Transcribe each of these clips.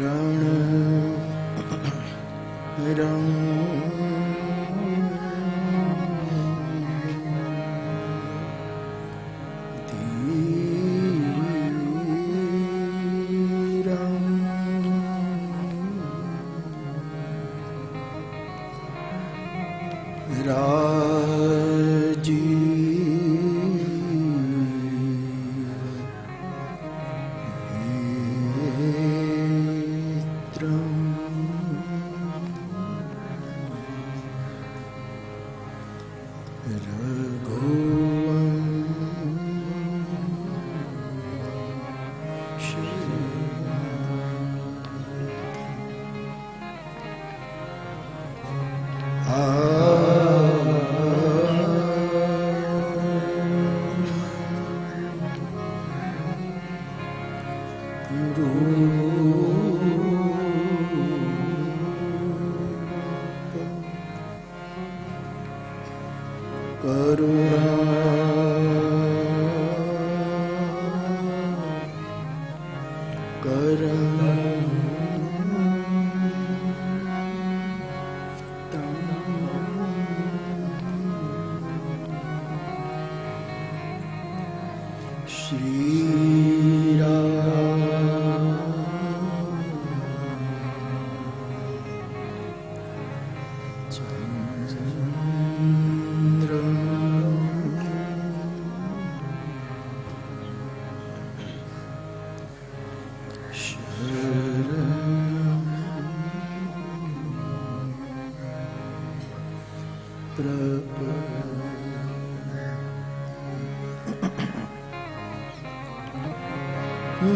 रण रंग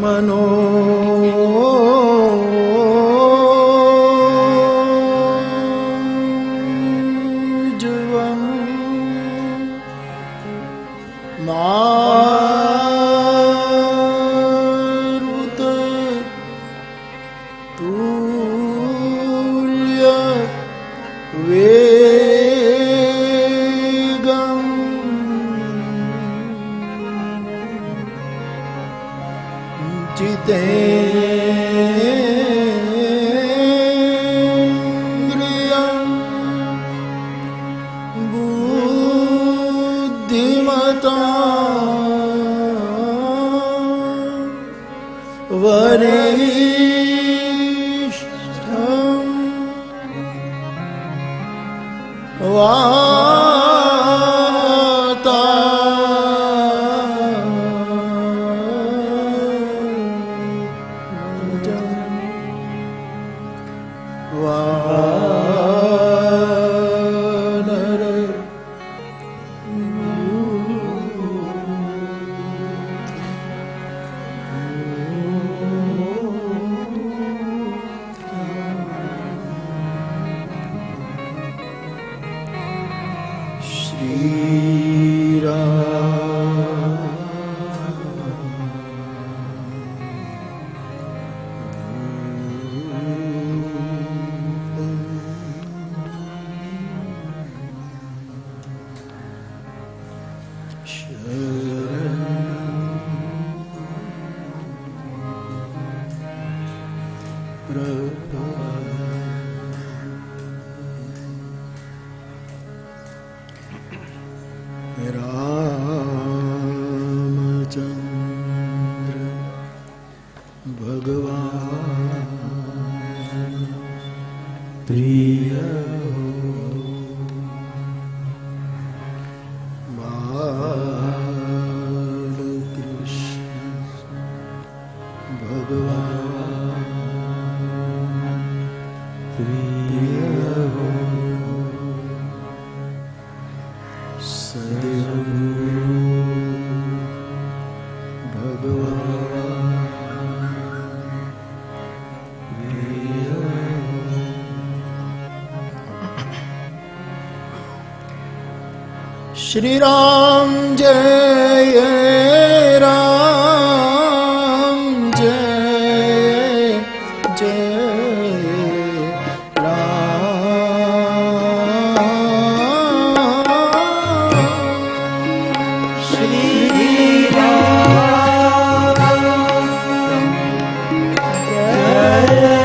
मनो जुवं मारुत तुल्य वेगं जितेन्द्रियं बुद्धिमतां वरिष्ठं रामचंद्र भगवान प्रिय बालकृष्ण भगवान प्रिय सदैव श्री राम जय राम जय जय राम श्री राम जय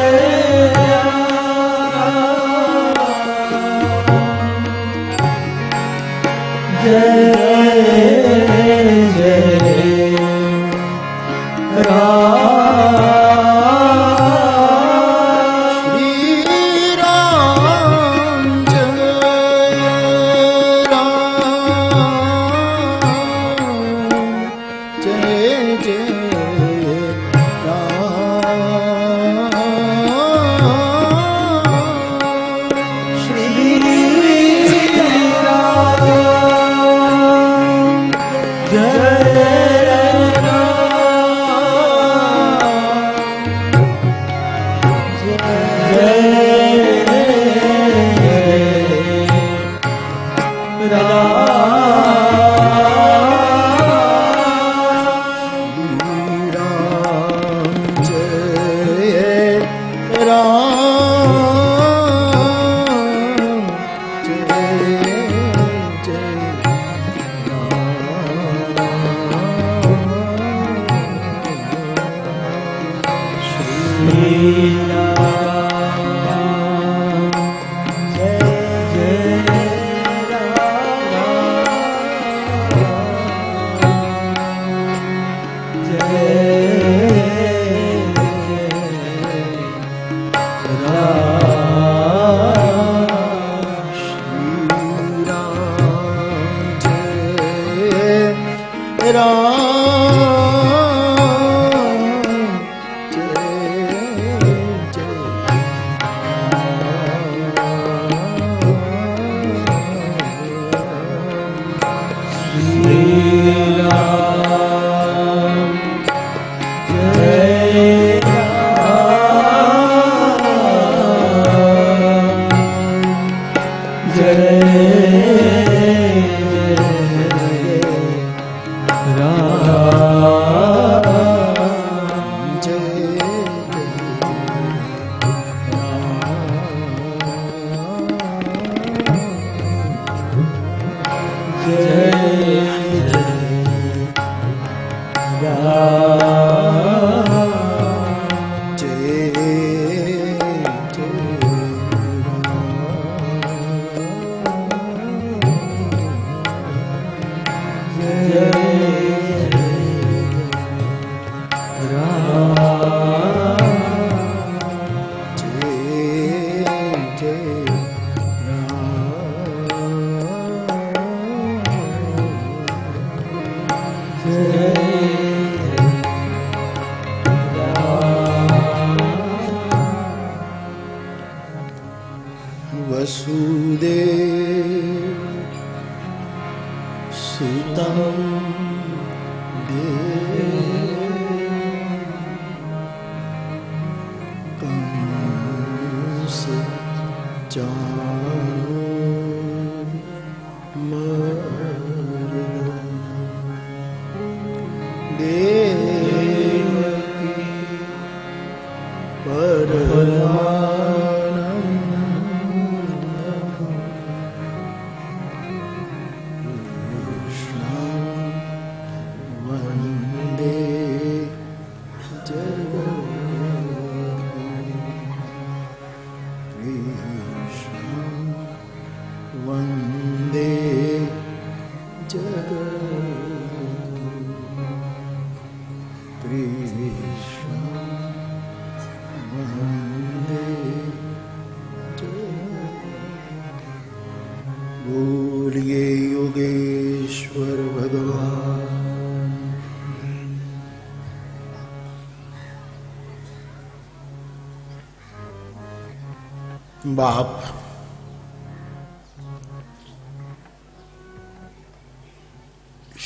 બાપ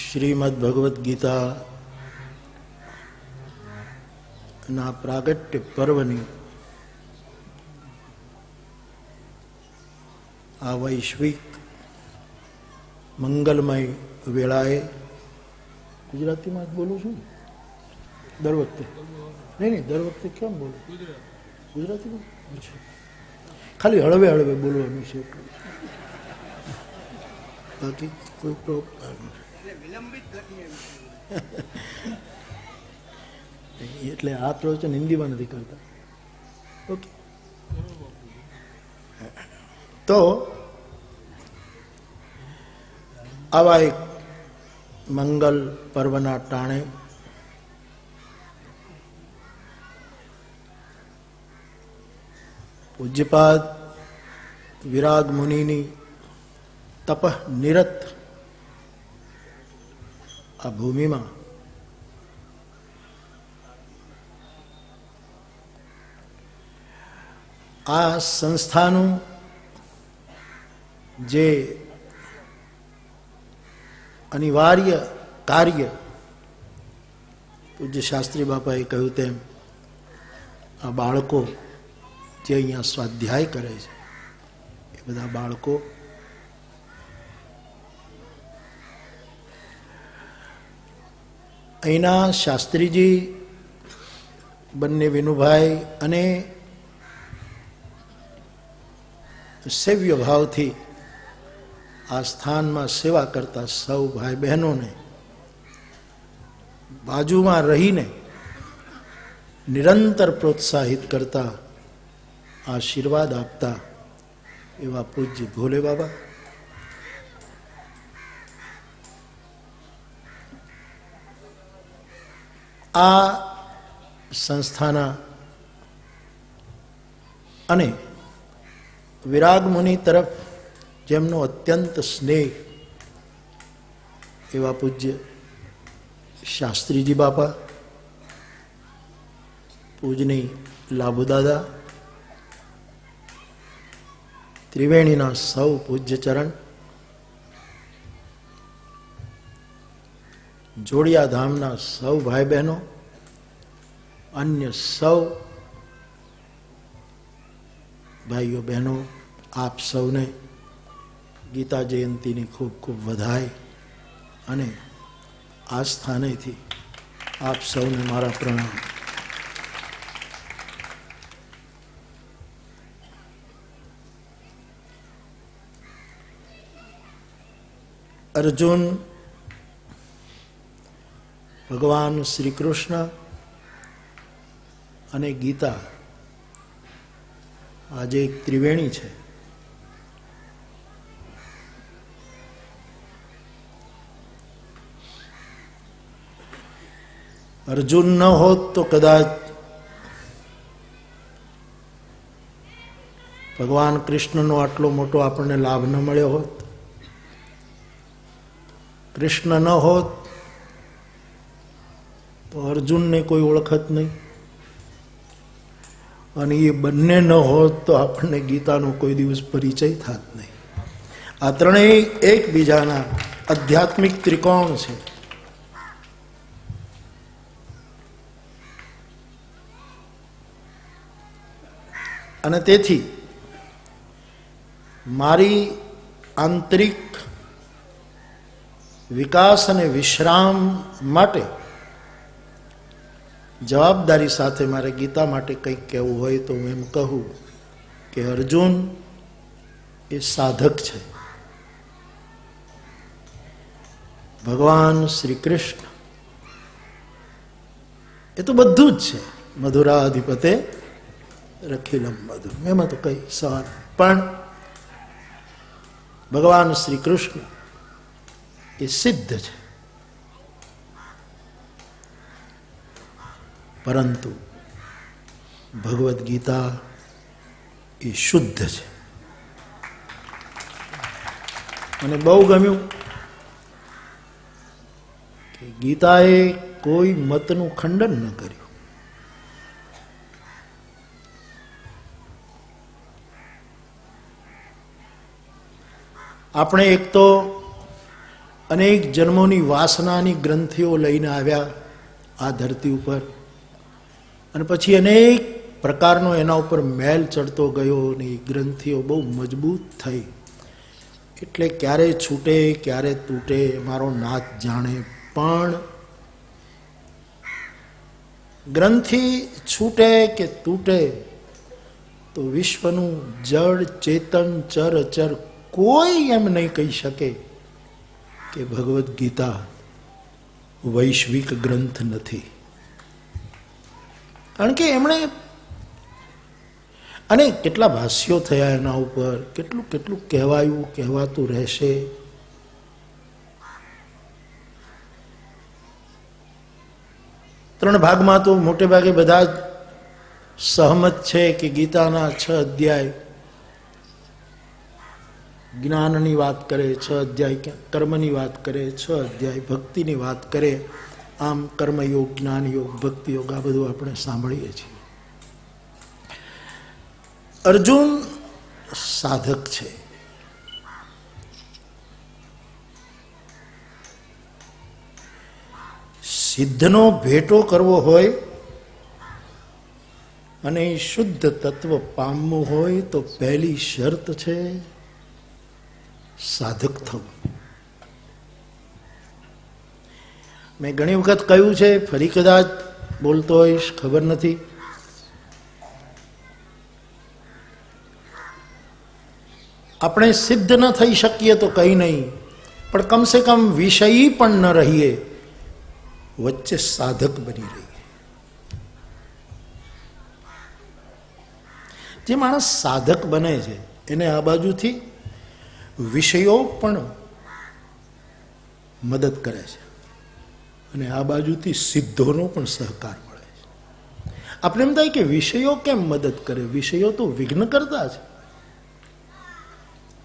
શ્રીમદ ભગવદ્ ગીતા ના પ્રાગટ્ય પર્વની આ વૈશ્વિક મંગલમય વેળાએ ગુજરાતીમાં જ બોલું છું દર વખતે નહીં દર વખતે કેમ બોલું ગુજરાતીમાં ખાલી હળવે હળવે બોલવાનું છે બાકી કોઈ પ્રોબ્લેમ એટલે આ પ્રવચન હિન્દીમાં નથી કરતા ઓકે તો આવા એક મંગલ પર્વના ટાણે પૂજ્યપાદ વિરાગ મુનિની તપઃ નિરત આ ભૂમિમાં આ સંસ્થાનું જે અનિવાર્ય કાર્ય પૂજ્ય શાસ્ત્રી બાપાએ કહ્યું તેમ આ બાળકો જે અહીંયા સ્વાધ્યાય કરે છે એ બધા બાળકો અહીંના શાસ્ત્રીજી બંને વિનુભાઈ અને સેવ્ય ભાવથી આ સ્થાનમાં સેવા કરતા સૌ ભાઈ બહેનોને બાજુમાં રહીને નિરંતર પ્રોત્સાહિત કરતા, આશીર્વાદ આપતા એવા પૂજ્ય ભોલે બાબા, આ સંસ્થાના અને વિરાગ મુનિ તરફ જેમનો અત્યંત સ્નેહ એવા પૂજ્ય શાસ્ત્રીજી બાપા, પૂજની લાભુદાદા, ત્રિવેણીના સૌ પૂજ્ય ચરણ, જોડિયા ધામના સૌ ભાઈ બહેનો, અન્ય સૌ ભાઈઓ બહેનો, આપ સૌને ગીતા જયંતીની ખૂબ ખૂબ વધાઈ અને આ સ્થાનેથી આપ સૌને મારા પ્રણામ. અર્જુન ભગવાન શ્રી કૃષ્ણ અને ગીતા આજે એક ત્રિવેણી છે. અર્જુન ન હોત તો કદાચ ભગવાન કૃષ્ણનો આટલો મોટો આપણને લાભ ન મળ્યો હોત. કૃષ્ણ ન હોત તો અર્જુનને કોઈ ઓળખત નહીં, અને એ બંને ન હોત તો આપણને ગીતાનો કોઈ દિવસ પરિચય થાત નહીં. આ ત્રણેય એકબીજાના આધ્યાત્મિક ત્રિકોણ છે. અને તેથી મારી આંતરિક વિકાસ અને વિશ્રામ માટે જવાબદારી સાથે મારે ગીતા માટે કંઈક કહેવું હોય તો હું એમ કહું કે અર્જુન એ સાધક છે. ભગવાન શ્રી કૃષ્ણ એ તો બધું જ છે. મધુરાધિપતે રખિલમ મધુર, એમાં તો કઈ સવાલ. પણ ભગવાન શ્રી કૃષ્ણ એ સિદ્ધ છે, પરંતુ ભગવદ્ ગીતા એ શુદ્ધ છે. મને બહુ ગમ્યું કે ગીતાએ કોઈ મતનું ખંડન ન કર્યું. આપણે એક તો અનેક જન્મોની વાસનાની ગ્રંથિઓ લઈને આવ્યા આ ધરતી ઉપર, અને પછી અનેક પ્રકારનો એના ઉપર મેલ ચડતો ગયો અને એ ગ્રંથિઓ બહુ મજબૂત થઈ. એટલે ક્યારે છૂટે ક્યારે તૂટે મારો નાથ જાણે. પણ ગ્રંથિ છૂટે કે તૂટે તો વિશ્વનું જળ ચેતન ચર અચર કોઈ એમ નહીં કહી શકે કે ભગવદ્ ગીતા વૈશ્વિક ગ્રંથ નથી. કારણ કે એમણે અને કેટલા ભાષ્યો થયા એના ઉપર, કેટલું કેટલું કહેવાયું, કહેવાતું રહેશે. ત્રણ ભાગમાં તો મોટે ભાગે બધા જ સહમત છે કે ગીતાના 6 અધ્યાય જ્ઞાનની વાત કરે, 6 અધ્યાય કર્મની વાત કરે, 6 અધ્યાય ભક્તિની વાત કરે. આમ કર્મયોગ, જ્ઞાનયોગ, ભક્તિયોગ આ બધું આપણે સાંભળીએ છીએ. અર્જુન સાધક છે. સિદ્ધનો ભેટો કરવો હોય અને શુદ્ધ તત્વ પામવું હોય તો પહેલી શરત છે સાધક થવું. મેં ઘણી વખત કહ્યું છે, ફરી કદાચ બોલતો હોઈશ, ખબર નથી. આપણે સિદ્ધ ન થઈ શકીએ તો કંઈ નહીં, પણ કમસે કમ વિષયી પણ ન રહીએ, વચ્ચે સાધક બની રહીએ. જે માણસ સાધક બને છે એને આ બાજુથી વિષયો પણ મદદ કરે છે અને આ બાજુથી સિદ્ધોનો પણ સહકાર મળે છે. આપણે એમ થાય કે વિષયો કેમ મદદ કરે? વિષયો તો વિઘ્ન કરતા છે.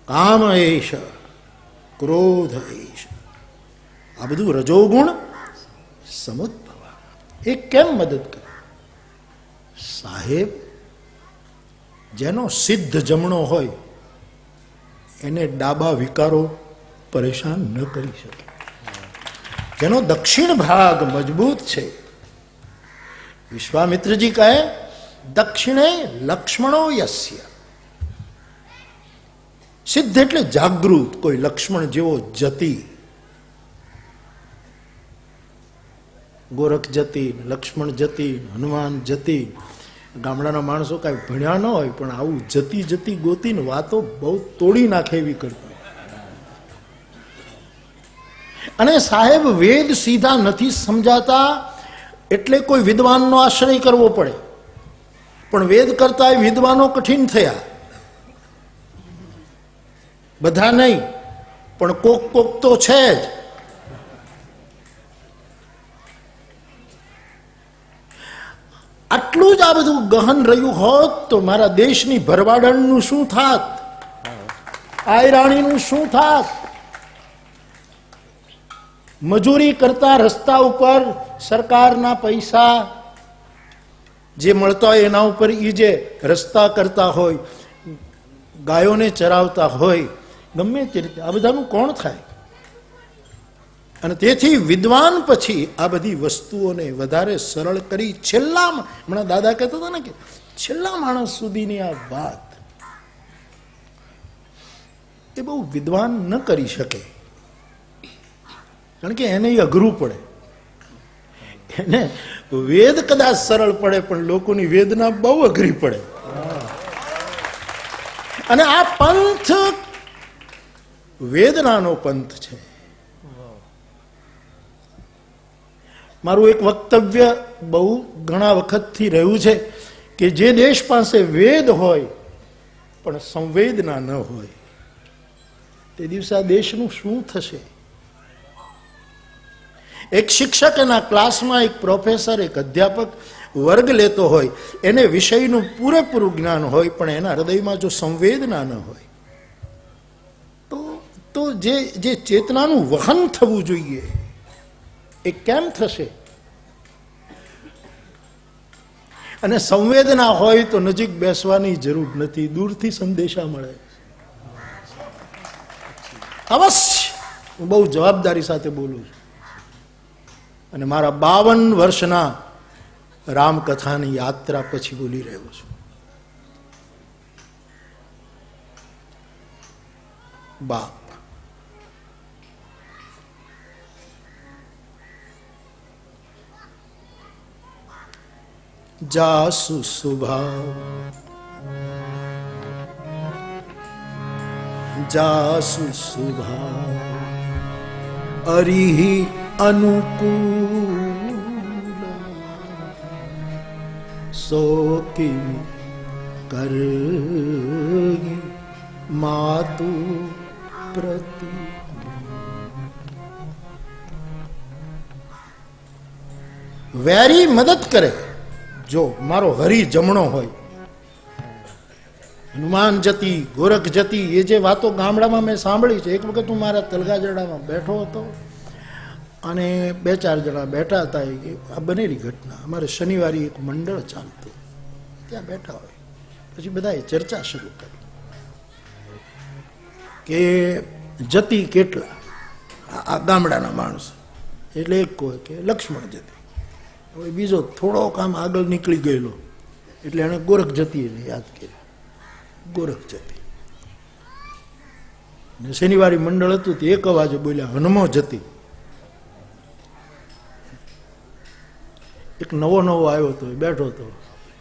કામ એશ, ક્રોધ એશ, આ બધું રજોગુણ સમુદ્ભવ. એ કેમ મદદ કરે? સાહેબ, જેનો સિદ્ધ જમણો હોય એને ડાબા વિકારો પરેશાન ન કરી શકે. જેનો દક્ષિણ ભાગ મજબૂત છે, વિશ્વામિત્રજી કહે દક્ષિણે લક્ષ્મણો યસ્ય. સિદ્ધ એટલે જાગૃત, કોઈ લક્ષ્મણ જેવો જતી. ગોરખ જતી, લક્ષ્મણ જતી, હનુમાન જતી. ગામડાના માણસો કાંઈ ભણ્યા ન હોય પણ આવું જતી જતી ગોતીને વાતો બહુ તોડી નાખે એવી કરતા. અને સાહેબ, વેદ સીધા નથી સમજાતા એટલે કોઈ વિદ્વાનનો આશ્રય કરવો પડે. પણ વેદ કરતા વિદ્વાનો કઠિન થયા. બધા નહીં, પણ કોક કોક તો છે જ. આટલું જ આ બધું ગહન રહ્યું હોત તો મારા દેશની ભરવાડણનું શું થાત? આયરાણીનું શું થાત? મજૂરી કરતા રસ્તા ઉપર સરકારના પૈસા જે મળતા હોય એના ઉપર એ જે રસ્તા કરતા હોય, ગાયોને ચરાવતા હોય, ગમે તે રીતે આ બધાનું કોણ થાય? અને તેથી વિદ્વાન પછી આ બધી વસ્તુઓને વધારે સરળ કરી છેલ્લા, હમણાં દાદા કહેતા હતા ને કે છેલ્લા માણસ સુધીની આ વાત એ બહુ વિદ્વાન ન કરી શકે. કારણ કે એને અઘરું પડે. એને વેદ કદાચ સરળ પડે પણ લોકોની વેદના બહુ અઘરી પડે. અને આ પંથ વેદનાનો પંથ છે. મારું એક વક્તવ્ય બહુ ઘણા વખતથી રહ્યું છે કે જે દેશ પાસે વેદ હોય પણ સંવેદના ન હોય તે દિવસે આ દેશનું શું થશે? એક શિક્ષક એના ક્લાસમાં, એક પ્રોફેસર, એક અધ્યાપક વર્ગ લેતો હોય, એને વિષયનું પૂરેપૂરું જ્ઞાન હોય પણ એના હૃદયમાં જો સંવેદના ન હોય તો જે ચેતનાનું વહન થવું જોઈએ એ કેમ થશે? અને સંવેદના હોય તો નજીક બેસવાની જરૂર નથી, દૂરથી સંદેશા મળે. અવશ્ય હું બહુ જવાબદારી સાથે બોલું છું. અને મારા 52 વર્ષના રામકથાની યાત્રા પછી બોલી રહ્યો છું. બાપ જાસુ સુભાવ, જાસુ સુભાવ અરિહિ અનુકૂલ સોકી કરગી માતુ પ્રતિ. વેરી મદદ કરે. જો મારો હરી જમણો હોય, હનુમાન જતી, ગોરખ જતી, એ જે વાતો ગામડામાં મેં સાંભળી છે. એક વખત હું મારા તલગાજડામાં બેઠો હતો અને 2-4 જણા બેઠા હતા. આ બનેલી ઘટના. અમારે શનિવારે એક મંડળ ચાલતું, ત્યાં બેઠા હોય. પછી બધાએ ચર્ચા શરૂ કરી કે જતી કેટલા, આ ગામડાના માણસો. એટલે એક કહે કે લક્ષ્મણ જતી. હવે બીજો થોડોક આમ આગળ નીકળી ગયેલો એટલે એણે ગોરખ જતી એને યાદ કર્યા. ગોરખ જતી. ને શનિવારે મંડળ હતું તે એક અવાજે બોલ્યા હનુમો જતી. એક નવો આવ્યો હતો, બેઠો હતો.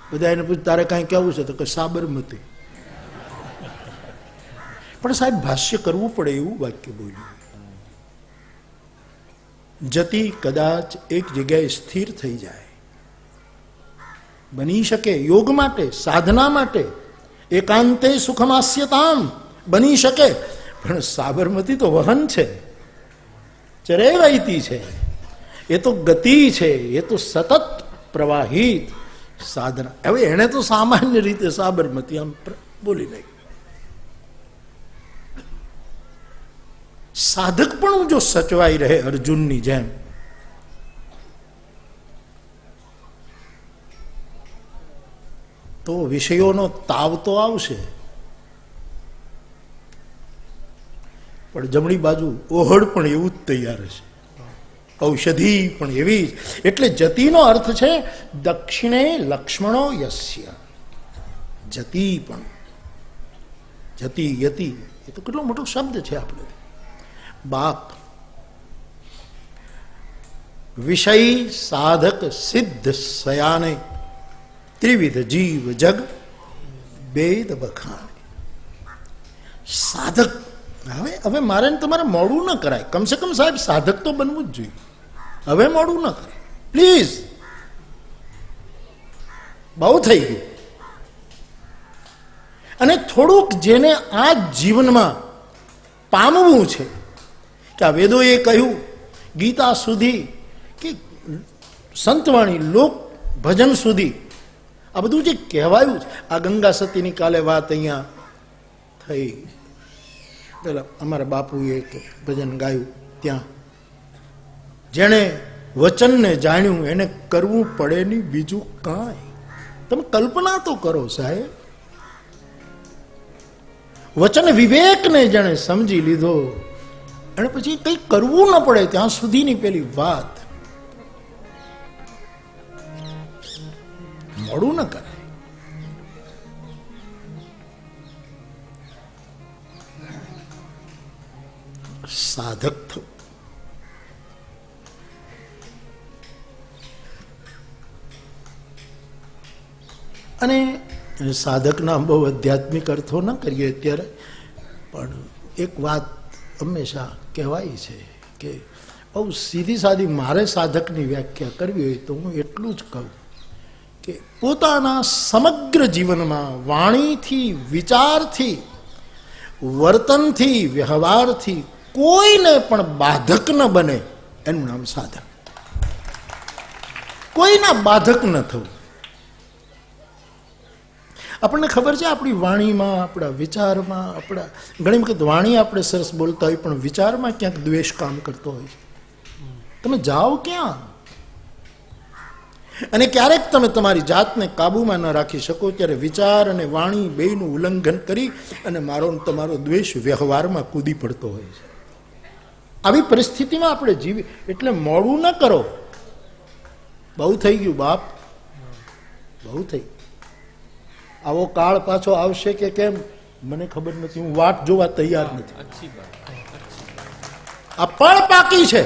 બધા એને પૂછ્યું તારે કાંઈ કહેવું છે? તો કે સાબરમતી. પણ સાહેબ ભાષ્ય કરવું પડે એવું વાક્ય બોલ્યું. જતી કદાચ એક જગ્યાએ સ્થિર થઈ જાય, બની શકે યોગ માટે, સાધના માટે, એકાંતે સુખમાસ્યતામ બની શકે, પણ સાબરમતી તો વહન છે, ચરેવૈતી છે, એ તો ગતિ છે, એ તો સતત પ્રવાહિત સાધના. હવે એને તો સામાન્ય રીતે સાબરમતી આમ બોલી નહીં. સાધક પણ જો સચવાઈ રહે અર્જુનની જેમ, તો વિષયોનો તાવ તો આવશે, પણ જમણી બાજુ ઓહડ પણ એવું જ તૈયાર છે, ઔષધિ પણ એવી જ. એટલે જતિનો અર્થ છે દક્ષિણે લક્ષ્મણો યસ્ય. જતિ પણ, જતિ યતિ એ તો કેટલો મોટો શબ્દ છે. આપણે બાપ, વિષય સાધક સિદ્ધ સયાને ત્રિવિધ જીવ જગ બેદ બખાણ. સાધક, હવે મારે તમારે મોડું ન કરાય. કમસે કમ સાહેબ સાધક તો બનવું જ જોઈએ. હવે મોડું ન કરાય પ્લીઝ, બહુ થઈ ગયું. અને થોડુંક જેને આ જીવનમાં પામવું છે, કે આ વેદોએ કહ્યું, ગીતા સુધી કે સંતવાણી લોક ભજન સુધી આ બધું જે કહેવાયું છે. આ ગંગા સતીની કાલે વાત અહીંયા થઈ, પેલા અમારા બાપુએ એક ભજન ગાયું, ત્યાં જેણે વચનને જાણ્યું એને કરવું પડે નહીં બીજું કાંઈ. તમે કલ્પના તો કરો સાહેબ, વચન વિવેકને જેણે સમજી લીધો અને પછી કંઈ કરવું ન પડે ત્યાં સુધીની પેલી વાત, મોડું ન કરાય. સાધક થવું. અને સાધકના બહુ આધ્યાત્મિક અર્થો ન કરીએ અત્યારે, પણ એક વાત હંમેશા કહેવાય છે કે બહુ સીધી સાદી મારે સાધકની વ્યાખ્યા કરવી હોય તો હું એટલું જ કહું કે પોતાના સમગ્ર જીવનમાં વાણીથી, વિચારથી, વર્તનથી, વ્યવહારથી કોઈને પણ બાધક ન બને, એનું નામ સાધક. કોઈના બાધક ન થવું. આપણને ખબર છે આપણી વાણીમાં, આપણા વિચારમાં, આપણા ઘણી વખત વાણી આપણે સરસ બોલતા હોય પણ વિચારમાં ક્યાંક દ્વેષ કામ કરતો હોય છે. તમે જાઓ ક્યાં? અને ક્યારેક તમે તમારી જાતને કાબુમાં ન રાખી શકો ત્યારે વિચાર અને વાણી બેયનું ઉલ્લંઘન કરી અને મારો તમારો દ્વેષ વ્યવહારમાં કૂદી પડતો હોય છે. આવી પરિસ્થિતિમાં આપણે જીવી. એટલે મોડું ન કરો. બહુ થઈ ગયું બાપ, બહુ થઈ. આવો કાળ પાછો આવશે કે કેમ મને ખબર નથી, હું વાટ જોવા તૈયાર નથી. આ પળ પાકી છે.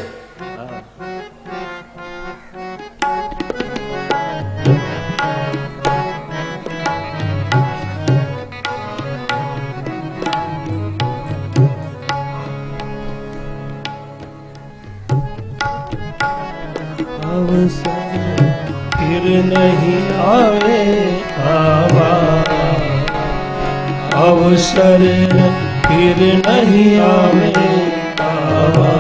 फिर नहीं आवे आवा, अवसर फिर नहीं आवे आवा,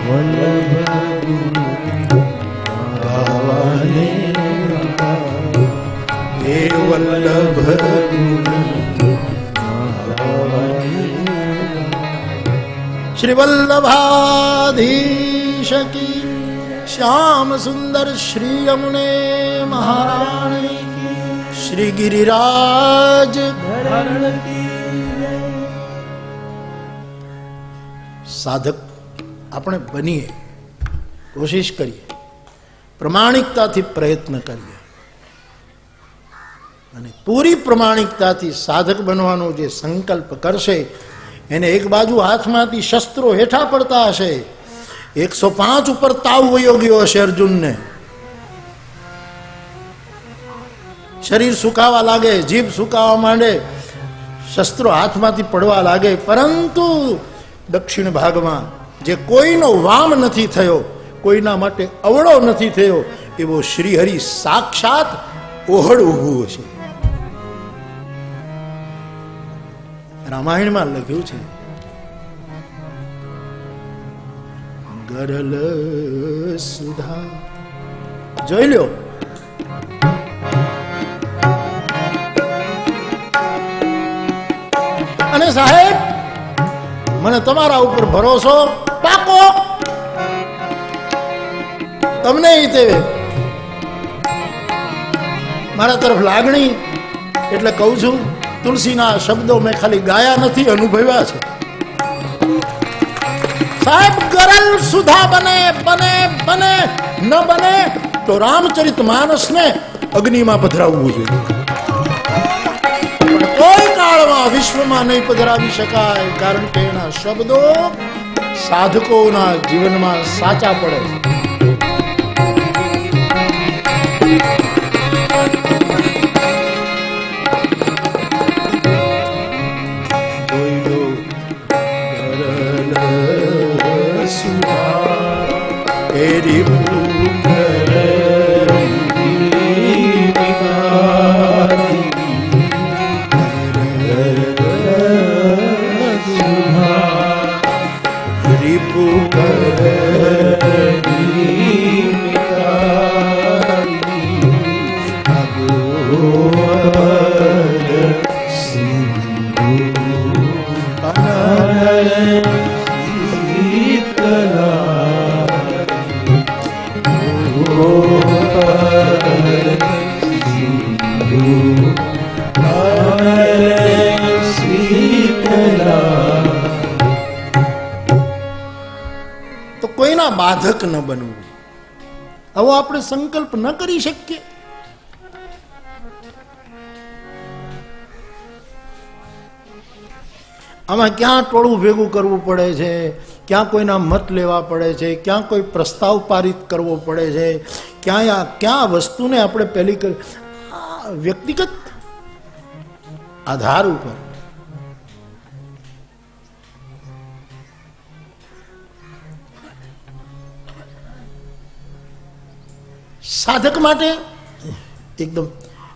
वल्लभ गावाने હે વલ્લભ શ્રી વલ્લભાધીશ કી, श्याम सुंदर श्री यमुने महारानी की, श्री गिरिराज धरण की. साधक આપણે બનીએ, કોશિશ કરીએ, પ્રમાણિકતાથી પ્રયત્ન કરીએ અને પૂરી પ્રમાણિકતાથી સાધક બનવાનો જે સંકલ્પ કરશે એને એક બાજુ હાથમાંથી શસ્ત્રો હેઠા પડતા હશે. 105 ઉપર તાવ વયો ગયો હશે અર્જુનને. શરીર સુકાવા લાગે, જીભ સુકાવા માંડે, શસ્ત્રો હાથમાંથી પડવા લાગે, પરંતુ દક્ષિણ ભાગમાં જે કોઈનો વામ નથી થયો, કોઈના માટે અવળો નથી થયો, એવો શ્રીહરિ સાક્ષાત ઓહડ ઊભું છે. રામાયણમાં લખ્યું છે, ગરલ સુધા. જોઈ લ્યો. અને સાહેબ, મને તમારા ઉપર ભરોસો પાકો. તમને તે મારા તરફ લાગણી, એટલે કહું છું, તુલસીના શબ્દો મેં ખાલી ગાયા નથી, અનુભવ્યા છે. સાહેબ, ગરલ સુધા બને બને બને, ન બને તો રામચરિત માનસને અગ્નિમાં પધરાવવું જોઈએ. પણ કોઈ કાળમાં વિશ્વમાં નહીં પધરાવી શકાય, કારણ કે એના શબ્દો સાધકોના જીવનમાં સાચા પડે છે. તો કોઈના બાધક ન બનવું, આવો આપણે સંકલ્પ ન કરી શકીએ. આમાં ક્યાં ટોળું ભેગું કરવું પડે છે, ક્યાં કોઈના મત લેવા પડે છે, ક્યાં કોઈ પ્રસ્તાવ પારિત કરવો પડે છે, ક્યાં વસ્તુને આપણે પહેલી વ્યક્તિગત આધાર ઉપર. સાધક માટે એકદમ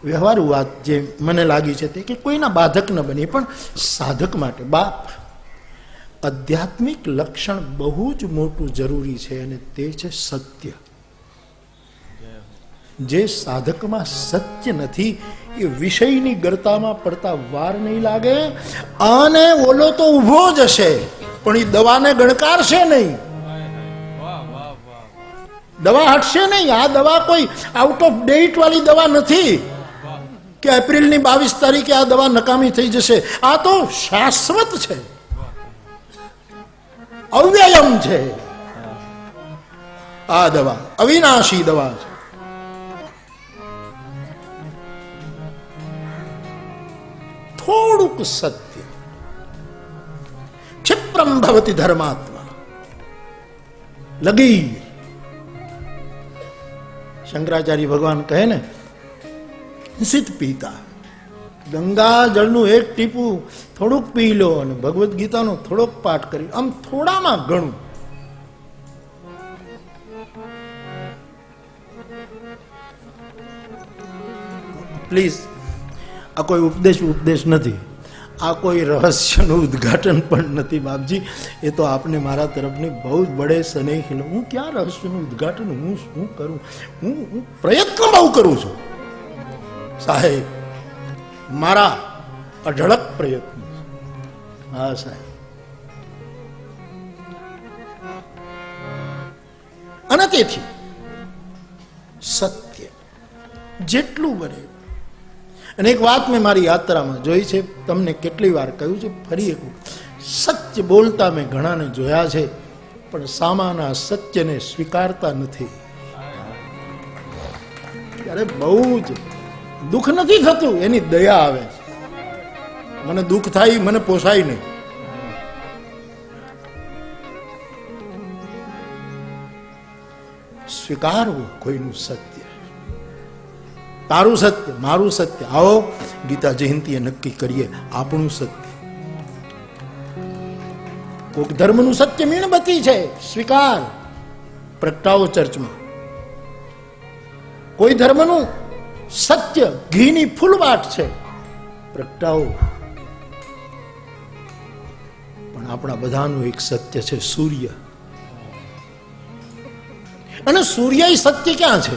વ્યવહારુ વાત જે મને લાગી છે તે કે કોઈના બાધક ન બને, પણ સાધક માટે બાપ આધ્યાત્મિક લક્ષણ બહુ જ મોટું જરૂરી છે, અને તે છે સત્ય. જે સાધકમાં સત્ય નથી એ વિષયની ગરતામાં પડતા વાર નહીં લાગે, અને ઓલો તો ઊભો જ હશે પણ એ દવાને ગણકારશે નહીં, દવા હટશે નહીં. આ દવા કોઈ આઉટ ઓફ ડેટ વાળી દવા નથી કે એપ્રિલની 22 તારીખે આ દવા નકામી થઈ જશે. આ તો શાશ્વત છે, અવ્યયમ છે. આ દવા અવિનાશી દવા છે. થોડુંક સત્ય, ક્ષિપ્રમ ભવતિ ધર્માત્મા, લગી. શંકરાચાર્ય ભગવાન કહે ને, સિદ્ધ પીતા, ગંગા જળનું એક ટીપું થોડુંક પી લો અને ભગવદ્ ગીતાનો થોડોક પાઠ કરી, આમ થોડામાં ઘણું. પ્લીઝ, આ કોઈ ઉપદેશ નથી, આ કોઈ રહસ્યનું ઉદ્ઘાટન પણ નથી બાપજી. એ તો આપને મારા તરફની બહુ જ બડે સ્નેહ. હું ક્યાં રહસ્યનું ઉદ્ઘાટન હું શું કરું? હું પ્રયત્ન બહુ કરું છું સાહેબ, મારા અઢળક પ્રયત્ન. હા સાહેબ. અને તેથી સત્ય જેટલું બને. અને એક વાત મેં મારી યાત્રામાં જોઈ છે, તમને કેટલી વાર કહ્યું છે, ફરી એક સત્ય બોલતા મેં ઘણાને જોયા છે, પણ સામાના સત્યને સ્વીકારતા નથી. ત્યારે બહુ જ દુઃખ નથી થતું, એની દયા આવે છે. મને દુઃખ થાય, મને પોસાય નહીં. સ્વીકારવું કોઈનું સત્ય, તારું સત્ય, મારું સત્ય. આવો ગીતા જયંતીએ નક્કી કરીએ આપણું સત્ય. કોઈક ધર્મનું સત્ય મીણબત્તી છે, સ્વીકાર, પ્રગટાવો ચર્ચમાં. કોઈ ધર્મનું સત્ય ઘીની ફૂલવાટ છે, પ્રગટાવો. આપણા બધાનું એક સત્ય છે, સૂર્ય. અને સૂર્ય સત્ય ક્યાં છે?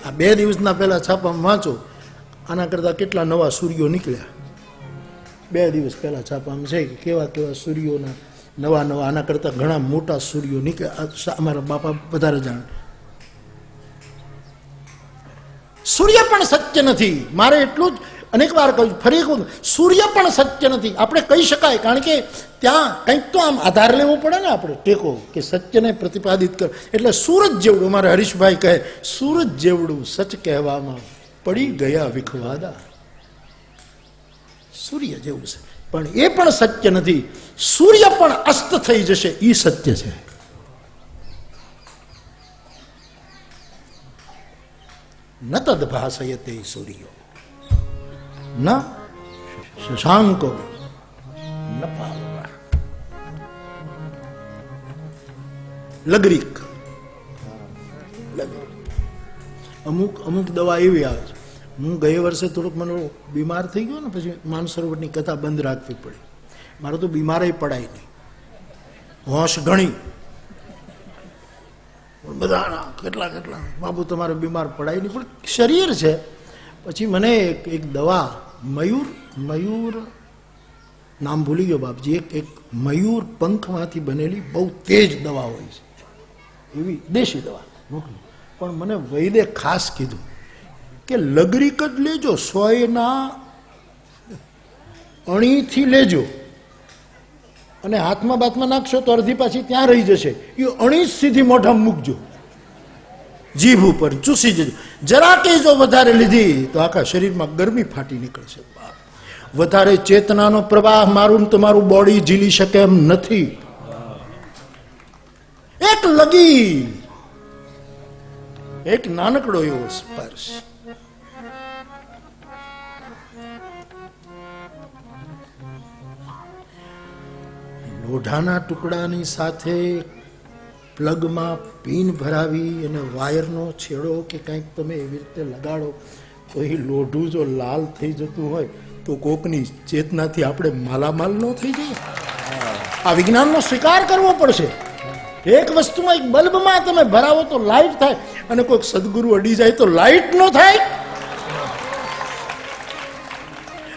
આ 2 દિવસના પહેલા છાપામાં વાંચો, આના કરતા કેટલા નવા સૂર્યો નીકળ્યા. 2 દિવસ પહેલા છાપામાં છે કે કેવા કેવા સૂર્યોના નવા નવા, આના કરતા ઘણા મોટા સૂર્યો નીકળ્યા. અમારા બાપા વધારે જાણે. સૂર્ય પણ સત્ય નથી. મારે એટલું જ અનેક વાર કહ્યું, ફરી કહું, સૂર્ય પણ સત્ય નથી. આપણે કહી શકાય, કારણ કે ત્યાં કંઈક તો આમ આધાર લેવો પડે ને, આપણે ટેકો કે સત્યને પ્રતિપાદિત કર. એટલે સૂરજ જેવડું, મારા હરીશભાઈ કહે, સૂરજ જેવડું સચ કહેવામાં પડી ગયા વિખવાદા. સૂર્ય જેવું છે, પણ એ પણ સત્ય નથી. સૂર્ય પણ અસ્ત થઈ જશે, એ સત્ય છે. ન તદ ભાસયતે સૂર્યો ન શશાંકો ન પાવવા. લગરીક અમુક દવા એવી આવે છે. હું ગયા વર્ષે થોડુંક મને બીમાર થઈ ગયો ને, પછી માનસરોવરની કથા બંધ રાખવી પડી. મારે તો બીમારેય પડાય નહીં, હોશ ઘણી, બધા કેટલા બાબુ તમારે બીમાર પડાય નહીં, પણ શરીર છે. પછી મને એક દવા મયુર નામ ભૂલી ગયો બાપજી, એક મયુર પંખમાંથી બનેલી બહુ તેજ દવા હોય છે, એવી દેશી દવા મોકલી. પણ મને વૈદે ખાસ કીધું કે લગરીક જ લેજો, 100ના અણીથી લેજો, અને હાથમાં બાથમાં નાખશો તો અડધી પાછી ત્યાં રહી જશે. એ અણી સીધી મોઢામાં મૂકજો, જીભ ઉપર ચૂસી જજો. જરા કે જો વધારે લીધી તો આખા શરીરમાં ગરમી ફાટી નીકળશે. વધારે ચેતનાનો પ્રવાહ મારું તમારું બોડી ઝીલી શકે એમ નથી. એક લગી, એક નાનકડો એવો સ્પર્શ, લોઢાના ટુકડાની સાથે પ્લગમાં પિન ભરાવી અને વાયરનો છેડો કે કંઈક તમે એવી રીતે લગાડો તો એ લોઢું જો લાલ થઈ જતું હોય તો કોકની ચેતનાથી આપણે માલામાલ ન થઈ જઈએ. આ વિજ્ઞાનનો સ્વીકાર કરવો પડશે. એક વસ્તુમાં, એક બલ્બમાં તમે ભરાવો તો લાઇટ થાય, અને કોઈક સદગુરુ અડી જાય તો લાઇટ ન થાય.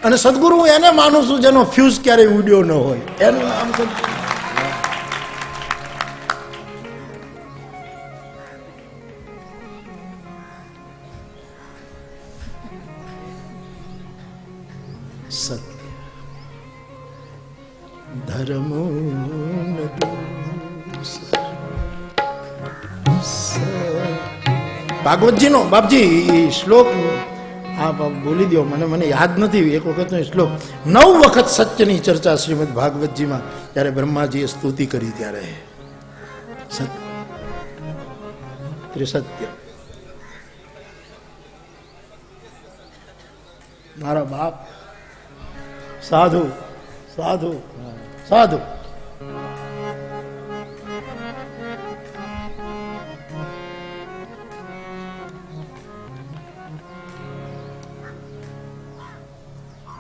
અને સદગુરુ હું એને માનું છું જેનો ફ્યુઝ ક્યારેય ઉડ્યો ન હોય, એનું નામ સદગુરુ. સત્ય ધર્મ ભાગવતજીનો બાપજી શ્લોક આ બોલી દો, મને યાદ નથી. એક વખતનો શ્લોક, 9 વખત સત્યની ચર્ચા શ્રીમદ ભાગવતજીમાં જ્યારે બ્રહ્માજીએ સ્તુતિ કરી ત્યારે સત્ય, ત્રિસત્ય. મારા બાપ સાધુ સાધુ સાધુ.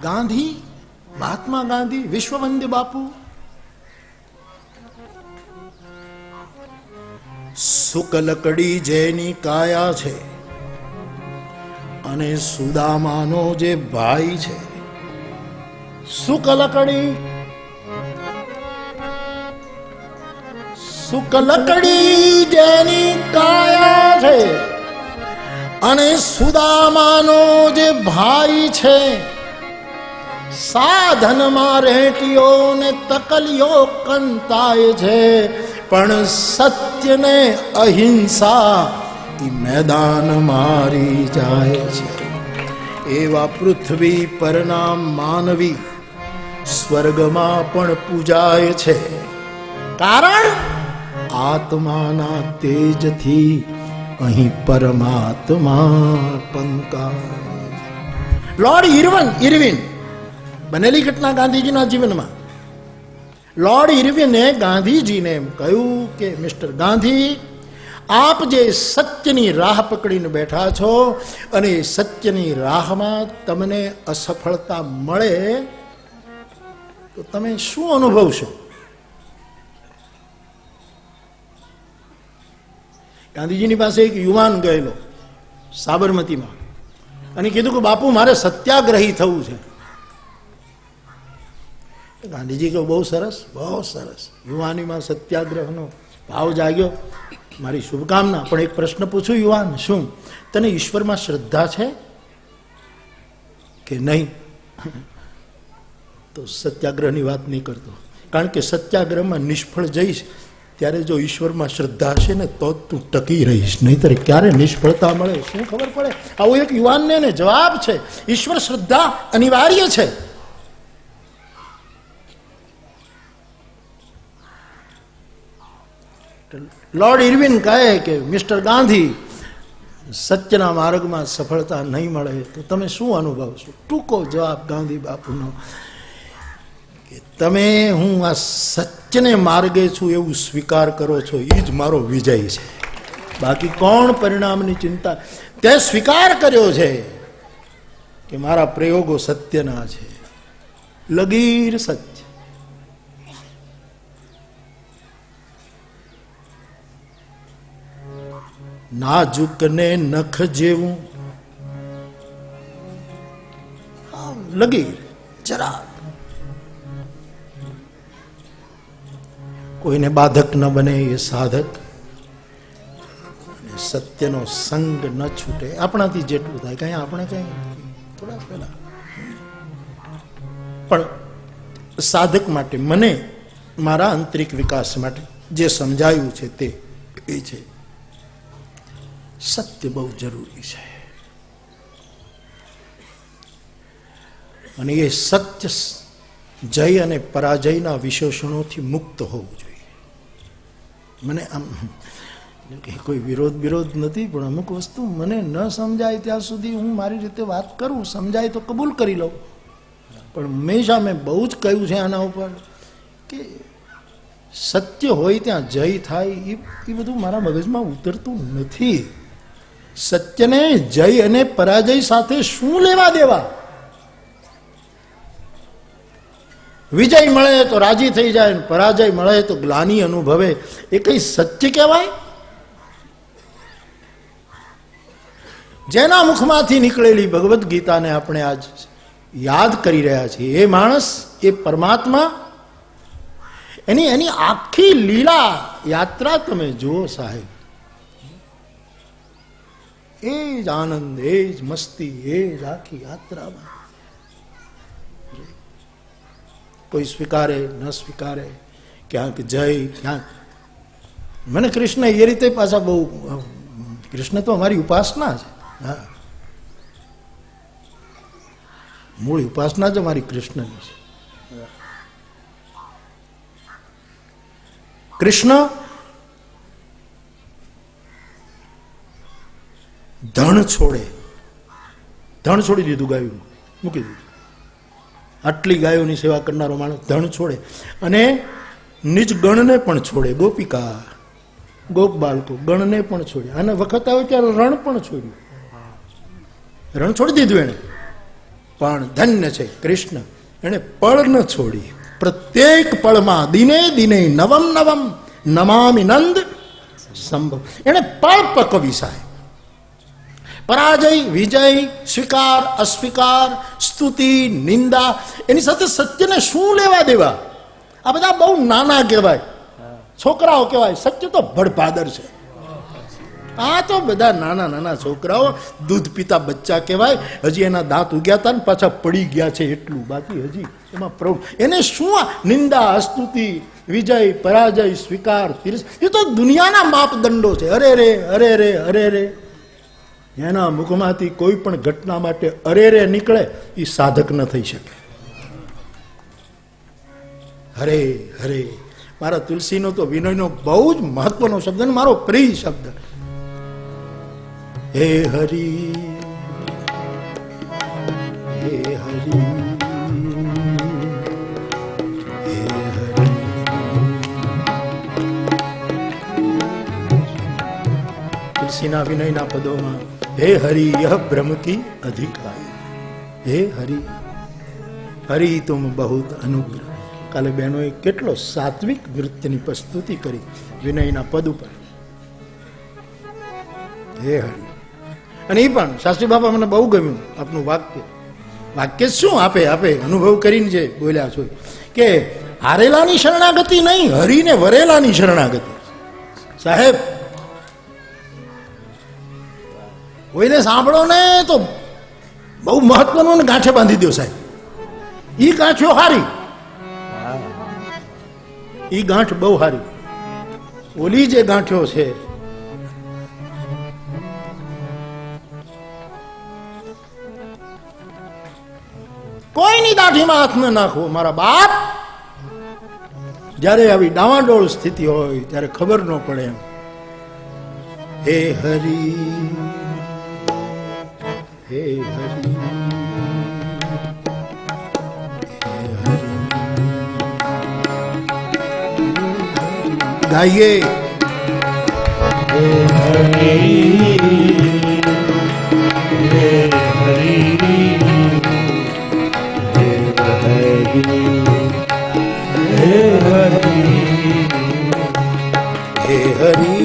ગાંધી, મહાત્મા ગાંધી, વિશ્વવંદ્ય બાપુ, સુકલકડી જેની કાયા છે અને સુદામાનો જે ભાઈ છે. સુકલકડી જેની કાયા છે અને સુદામાનો જે ભાઈ છે. સાધનમાં રેટીઓ ને તકલીઓ કંતાય છે, પણ સત્યને અહિંસા ઈ મેદાન મારી જાય છે. એવા પૃથ્વી પરના માનવી સ્વર્ગમાં પણ પૂજાય છે, કારણ આત્માના તેજથી અહીં પરમાત્મા પંકાય. લોર્ડ ઇરવિન બનેલી ઘટના ગાંધીજીના જીવનમાં. લોર્ડ ઇરવિને ગાંધીજીને એમ કહ્યું કે મિસ્ટર ગાંધી, આપ જે સત્યની રાહ પકડીને બેઠા છો અને સત્યની રાહમાં તમને અસફળતા મળે તો તમે શું અનુભવશો? ગાંધીજીની પાસે એક યુવાન ગયેલો સાબરમતીમાં અને કીધું કે બાપુ મારે સત્યાગ્રહી થવું છે. ગાંધીજી કહ્યું બહુ સરસ, બહુ સરસ. યુવાનીમાં સત્યાગ્રહનો ભાવ જાગ્યો, મારી શુભકામના. પણ એક પ્રશ્ન પૂછું યુવાન, શું તને ઈશ્વરમાં શ્રદ્ધા છે કે નહીં? તો સત્યાગ્રહની વાત નહીં કરતો, કારણ કે સત્યાગ્રહમાં નિષ્ફળ જઈશ ત્યારે જો ઈશ્વરમાં શ્રદ્ધા હશે ને તો તું ટકી રહીશ, નહીંતર ક્યારે નિષ્ફળતા મળે શું ખબર પડે. આવો એક યુવાનને ને જવાબ છે, ઈશ્વર શ્રદ્ધા અનિવાર્ય છે. લોર્ડ ઇરવિન કહે કે મિસ્ટર ગાંધી, સત્યના માર્ગમાં સફળતા નહીં મળે તો તમે શું અનુભવશો? ટૂંકો જવાબ ગાંધી બાપુનો કે તમે હું આ સત્યને માર્ગે છું એવું સ્વીકાર કરો છો એ જ મારો વિજય છે. બાકી કોણ પરિણામની ચિંતા? તે સ્વીકાર કર્યો છે કે મારા પ્રયોગો સત્યના છે, લગીર સત્ય. નાજુક ને નખ જેવું લગીર જરા કોઈને બાધક ન બને એ સાધક. સત્યનો સંગ ન છૂટે. આપણાથી જેટલું થાય કઈ આપણે કઈ થોડા પેલા પણ સાધક માટે મને મારા આંતરિક વિકાસ માટે જે સમજાયું છે તે એ છે સત્ય બહુ જરૂરી છે. અને એ સત્ય જય અને પરાજયના વિશેષણોથી મુક્ત હોવું જોઈએ. મને આમ કોઈ વિરોધ નથી, પણ અમુક વસ્તુ મને ન સમજાય ત્યાં સુધી હું મારી રીતે વાત કરું, સમજાય તો કબૂલ કરી લઉં. પણ હંમેશા મેં બહુ જ કહ્યું છે આના ઉપર કે સત્ય હોય ત્યાં જય થાય એ બધું મારા મગજમાં ઉતરતું નથી. સત્યને જય અને પરાજય સાથે શું લેવા દેવા? વિજય મળે તો રાજી થઈ જાય, પરાજય મળે તો ગ્લાનિ અનુભવે. એ કઈ સત્ય કહેવાય? જેના મુખમાંથી નીકળેલી ભગવદ્ ગીતાને આપણે આજ યાદ કરી રહ્યા છીએ, એ માણસ, એ પરમાત્મા, એની આખી લીલા યાત્રા તમે જુઓ સાહેબ. એ જ આનંદ, એ જ મસ્તી, એ જ આખી યાત્રામાં કોઈ સ્વીકારે ન સ્વીકારે, ક્યાંક જય ક્યાંક. મને કૃષ્ણ એ રીતે પાછા બહુ, કૃષ્ણ તો અમારી ઉપાસના છે. હા, મૂળ ઉપાસના જ અમારી કૃષ્ણની છે. કૃષ્ણ ધણ છોડી દીધું, ગાયું મૂકી દીધું. આટલી ગાયોની સેવા કરનારો માણસ ધણ છોડે અને નિજ ગણને પણ છોડે. ગોપિકા, ગોપ બાળકો ગણને પણ છોડ્યા. અને વખત આવે ત્યારે રણ પણ છોડ્યું, રણ છોડી દીધું એને. પણ ધન્ય છે કૃષ્ણ, એને પળ ન છોડી. પ્રત્યેક પળમાં દિને દિને નવમ નવમ નમામિ નંદ સંભવ. એને પળ પકવી સાહેબ. પરાજય, વિજય, સ્વીકાર, અસ્વીકાર, સ્તુતિ, નિંદા, એની સાથે સત્યને શું લેવા દેવા? આ બધા બહુ નાના કહેવાય, છોકરાઓ કહેવાય. સત્ય તો ભડભાદર છે. આ તો બધા નાના નાના છોકરાઓ, દૂધ પીતા બચ્ચા કહેવાય. હજી એના દાંત ઉગ્યા હતા ને પાછા પડી ગયા છે એટલું, બાકી હજી એમાં પ્રભુ. એને શું નિંદા, સ્તુતિ, વિજય, પરાજય, સ્વીકાર, એ તો દુનિયાના માપદંડો છે. અરે રે, અરે રે, અરે રે. એના મુખમાંથી કોઈ પણ ઘટના માટે અરે રે નીકળે એ સાધક ન થઈ શકે. હરે હરે, મારા તુલસીનો તો વિનયનો બહુ જ મહત્વનો શબ્દ, મારો પ્રિય શબ્દ. હે હરી, હે હરી, હે હરી. તુલસીના વિનયના પદોમાં હે હરી યહ બ્રહ્મ કી અધિકારી. હે હરી, હરી તુમ બહુત અનુગ્રહ. કાલે બહેનોએ કેટલો સાત્વિક વૃત્તિની પ્રસ્તુતિ કરી વિનયના પદ ઉપર. હે હરિ. અને એ પણ શાસ્ત્રી બાપા મને બહુ ગમ્યું આપનું વાક્ય. વાક્ય શું આપે અનુભવ કરીને જે બોલ્યા છો કે હારેલાની શરણાગતિ નહીં, હરિને વરેલાની શરણાગતિ. સાહેબ કોઈને સાંભળો ને તો બહુ મહત્વનું ને ગાંઠે બાંધી દો સાહેબ. ઈ ગાંઠો હારી, ઈ ગાંઠ બહુ હારી. ઓલી જે ગાંઠો છે કોઈની દાઢીમાં હાથ ન નાખવો મારા બાપ. જ્યારે આવી ડાવાડોળ સ્થિતિ હોય ત્યારે ખબર ન પડે એમ. હે હરિ હે હરિ ગાઈએ. હે હરિ હે હરિ હે હરિ હે હરિ હે હરિ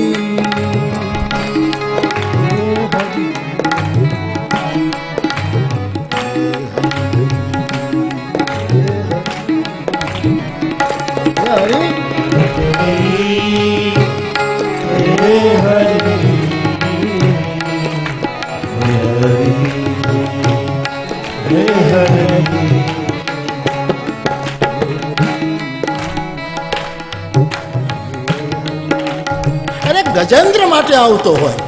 ગજેન્દ્ર માટે આવતો હોય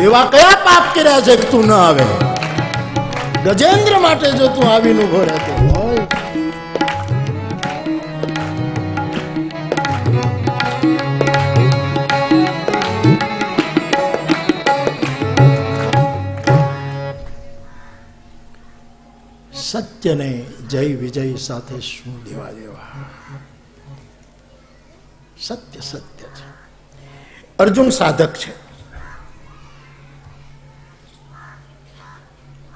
એવા કયા પાપ કર્યા છે કે તું ન આવે? ગજેન્દ્ર માટે જો તું આવીને ઉભો રહેતો હોય સત્યને જય વિજય સાથે શું દેવા દેવા? સત્ય સત્ય છે. અર્જુન સાધક છે,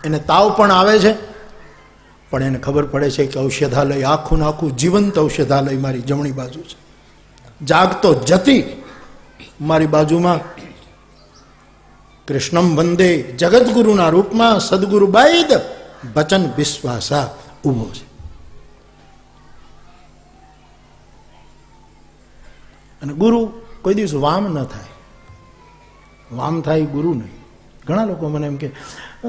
એને તાવ પણ આવે છે, પણ એને ખબર પડે છે કે ઔષધાલય આખું આખું જીવંત ઔષધાલય મારી જમણી બાજુ છે. જાગતો જતી મારી બાજુમાં કૃષ્ણમ વંદે જગદગુરુના રૂપમાં સદગુરુ બાઈદ વચન વિશ્વાસા ઉભો છે. અને ગુરુ કોઈ દિવસ વામ ન થાય. વામ થાય ગુરુ નહીં. ઘણા લોકો મને એમ કે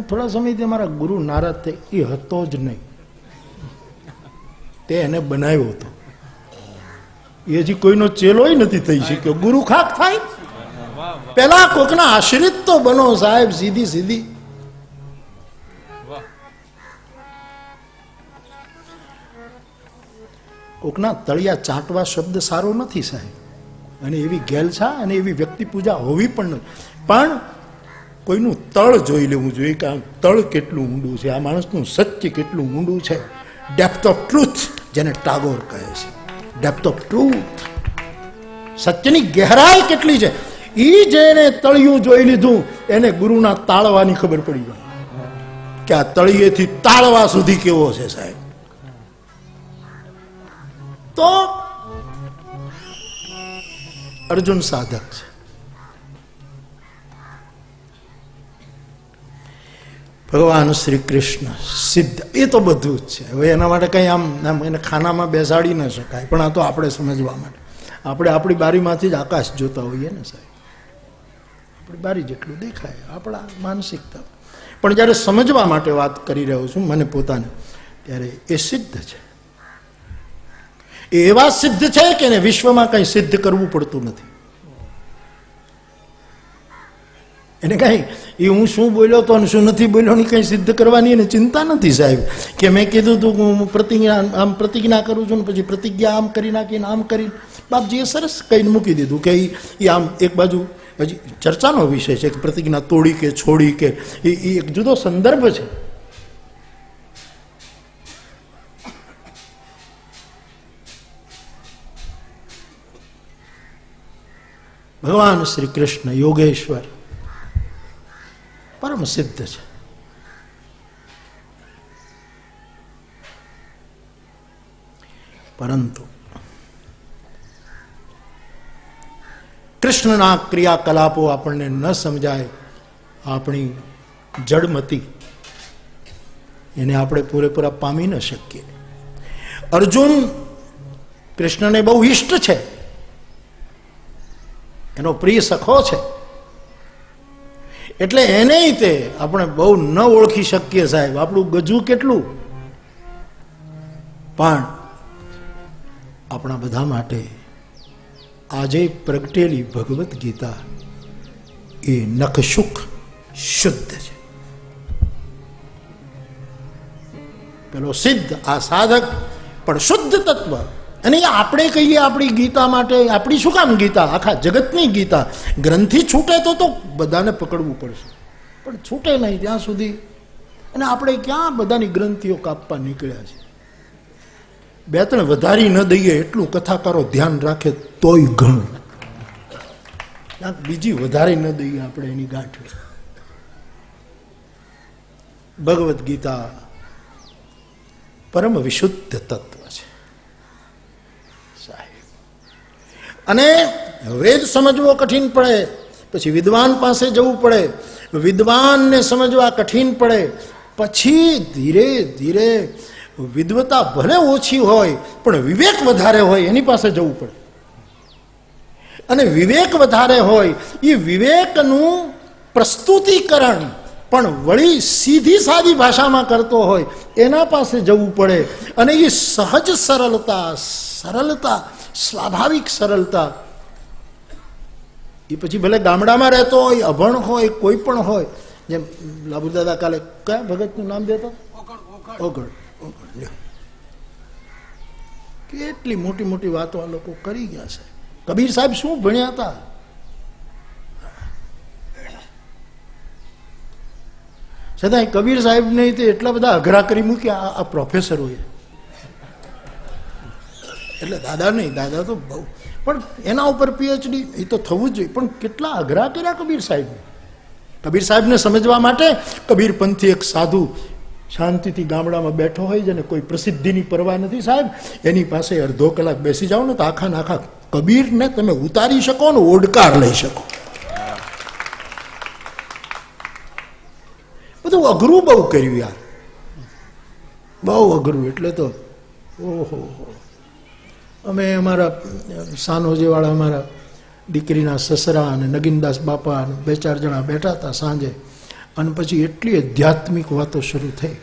થોડા સમયથી અમારા ગુરુ નારાજ થાય. એ હતો જ નહીં, તે એને બનાવ્યો હતો. એ હજી કોઈનો ચેલોય નથી થઈ શક્યો. ગુરુ ખાક થાય પેલા કોકના આશ્રિત તો બનો સાહેબ. સીધી સીધી કોકના તળિયા ચાટવા શબ્દ સારો નથી સાહેબ. અને એવી ગેલછા અને એવી વ્યક્તિ પૂજા હોવી પણ નથી. પણ કોઈનું તળ જોઈ લેવું જોઈએ કે આ તળ કેટલું ઊંડું છે, આ માણસનું સત્ય કેટલું ઊંડું છે. ડેપ્થ ઓફ ટ્રુથ જેને ટાગોર કહે છે. ડેપ્થ ઓફ ટ્રુથ, સત્યની ગહેરાઈ કેટલી છે. એ જેને તળિયું જોઈ લીધું એને ગુરુના તાળવાની ખબર પડી જાય કે આ તળિયેથી તાળવા સુધી કેવો છે સાહેબ. તો અર્જુન સાધક છે. ભગવાન શ્રી કૃષ્ણ સિદ્ધ. એ તો બધું જ છે. હવે એના માટે કંઈ આમ એને ખાનામાં બેસાડી ન શકાય. પણ આ તો આપણે સમજવા માટે આપણે આપણી બારીમાંથી જ આકાશ જોતા હોઈએ ને સાહેબ. આપણી બારી જેટલું દેખાય આપણા માનસિકતા. પણ જ્યારે સમજવા માટે વાત કરી રહ્યો છું મને પોતાને, ત્યારે એ સિદ્ધ છે. એવા સિદ્ધ છે કે એને વિશ્વમાં કંઈ સિદ્ધ કરવું પડતું નથી. એને કઈ એ હું શું બોલ્યો તો શું નથી બોલ્યો ની કઈ સિદ્ધ કરવાની એને ચિંતા નથી સાહેબ. કે મેં કીધું તું હું પ્રતિજ્ઞા કરું છું ને પછી પ્રતિજ્ઞા આમ કરી નાખીને આમ કરી. બાપજીએ સરસ કહીને મૂકી દીધું કે એ આમ એક બાજુ હજી ચર્ચાનો વિષય છે કે પ્રતિજ્ઞા તોડી કે છોડી કે એ એક જુદો સંદર્ભ છે. ભગવાન શ્રી કૃષ્ણ યોગેશ્વર પરમ સિદ્ધ છે. પરંતુ કૃષ્ણના ક્રિયાકલાપો આપણને ન સમજાય, આપણી જડમતી એને આપણે પૂરેપૂરા પામી ન શકીએ. અર્જુન કૃષ્ણને બહુ ઇષ્ટ છે, એનો પ્રિય સખો છે, એટલે એને તે આપણે બહુ ન ઓળખી શકીએ સાહેબ. આપણું ગજું કેટલું, પણ આપણા બધા માટે આજે પ્રગટેલી ભગવદ્ ગીતા એ નખશુખ શુદ્ધ છે. પેલો સિદ્ધ આ સાધક પણ શુદ્ધ તત્વ. અને આપણે કહીએ આપણી ગીતા માટે, આપણી શું કામ ગીતા, આખા જગતની ગીતા. ગ્રંથિ છૂટે તો બધાને પકડવું પડશે, પણ છૂટે નહીં ત્યાં સુધી. અને આપણે ક્યાં બધાની ગ્રંથિઓ કાપવા નીકળ્યા છે. બે ત્રણ વધારી ન દઈએ એટલું કથાકારો ધ્યાન રાખે તોય ઘણું. બીજી વધારી ન દઈએ આપણે એની ગાંઠ. ભગવદ્ ગીતા પરમ વિશુદ્ધ તત્વ છે સાહેબ. અને વેદ સમજવો કઠિન પડે, પછી વિદ્વાન પાસે જવું પડે, વિદ્વાનને સમજવા કઠિન પડે, પછી ધીરે ધીરે વિદ્વતા ભલે ઓછી હોય પણ વિવેક વધારે હોય એની પાસે જવું પડે. અને વિવેક વધારે હોય એ વિવેકનું પ્રસ્તુતિકરણ પણ વળી સીધી સાદી ભાષામાં કરતો હોય એના પાસે જવું પડે. અને એ સહજ સરળતા સ્વાભાવિક સરળતા એ પછી ભલે ગામડામાં રહેતો હોય, અભણ હોય, કોઈ પણ હોય. જેમ લાભુદાદા કાલે કયા ભગતનું નામ દેતો, ઓગળ. કેટલી મોટી મોટી વાતો આ લોકો કરી ગયા છે. કબીર સાહેબ શું ભણ્યા હતા, છતાં કબીર સાહેબ નહીં તે એટલા બધા અઘરા કરી મૂક્યા આ પ્રોફેસરોએ. એટલે દાદા નહીં, દાદા તો બહુ, પણ એના ઉપર પીએચડી એ તો થવું જ જોઈએ. પણ કેટલા અઘરા કર્યા કબીર સાહેબ. કબીર સાહેબને સમજવા માટે કબીરપંથી એક સાધુ શાંતિથી ગામડામાં બેઠો હોય છે ને કોઈ પ્રસિદ્ધિની પરવા નથી સાહેબ, એની પાસે અડધો કલાક બેસી જાઓ ને તો આખા ને આખા કબીરને તમે ઉતારી શકો ને ઓડકાર લઈ શકો. બધું અઘરું બહુ કર્યું યાર, બહુ અઘરું. એટલે તો ઓહો, અમે અમારા સાનોજીવાળા અમારા દીકરીના સસરા અને નગીનદાસ બાપા અને 2-4 જણા બેઠા હતા સાંજે, અને પછી એટલી આધ્યાત્મિક વાતો શરૂ થઈ.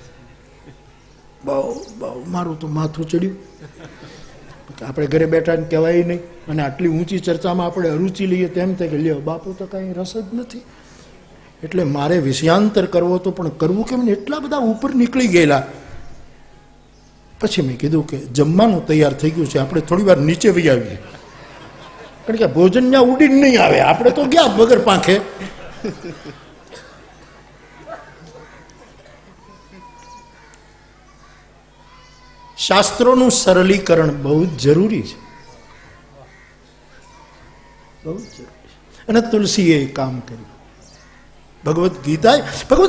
બહુ મારું તો માથું ચડ્યું. આપણે ઘરે બેઠા ને કહેવાય નહીં, અને આટલી ઊંચી ચર્ચામાં આપણે અરુચિ લઈએ તેમ થાય કે લ્યો બાપુ તો કાંઈ રસ જ નથી. એટલે મારે વિષયાંતર કરવો તો પણ કરવું કેમ ને, એટલા બધા ઉપર નીકળી ગયેલા. પછી મેં કીધું કે જમવાનું તૈયાર થઈ ગયું છે, આપણે થોડી વાર નીચે વહી આવીએ, કારણ કે ભોજન ત્યાં ઉડીને નહીં આવે. આપણે તો ગયા વગર પાંખે. શાસ્ત્રોનું સરળીકરણ બહુ જ જરૂરી છે, બહુ જ જરૂરી છે. અને તુલસીએ કામ કર્યું. ભગવદ્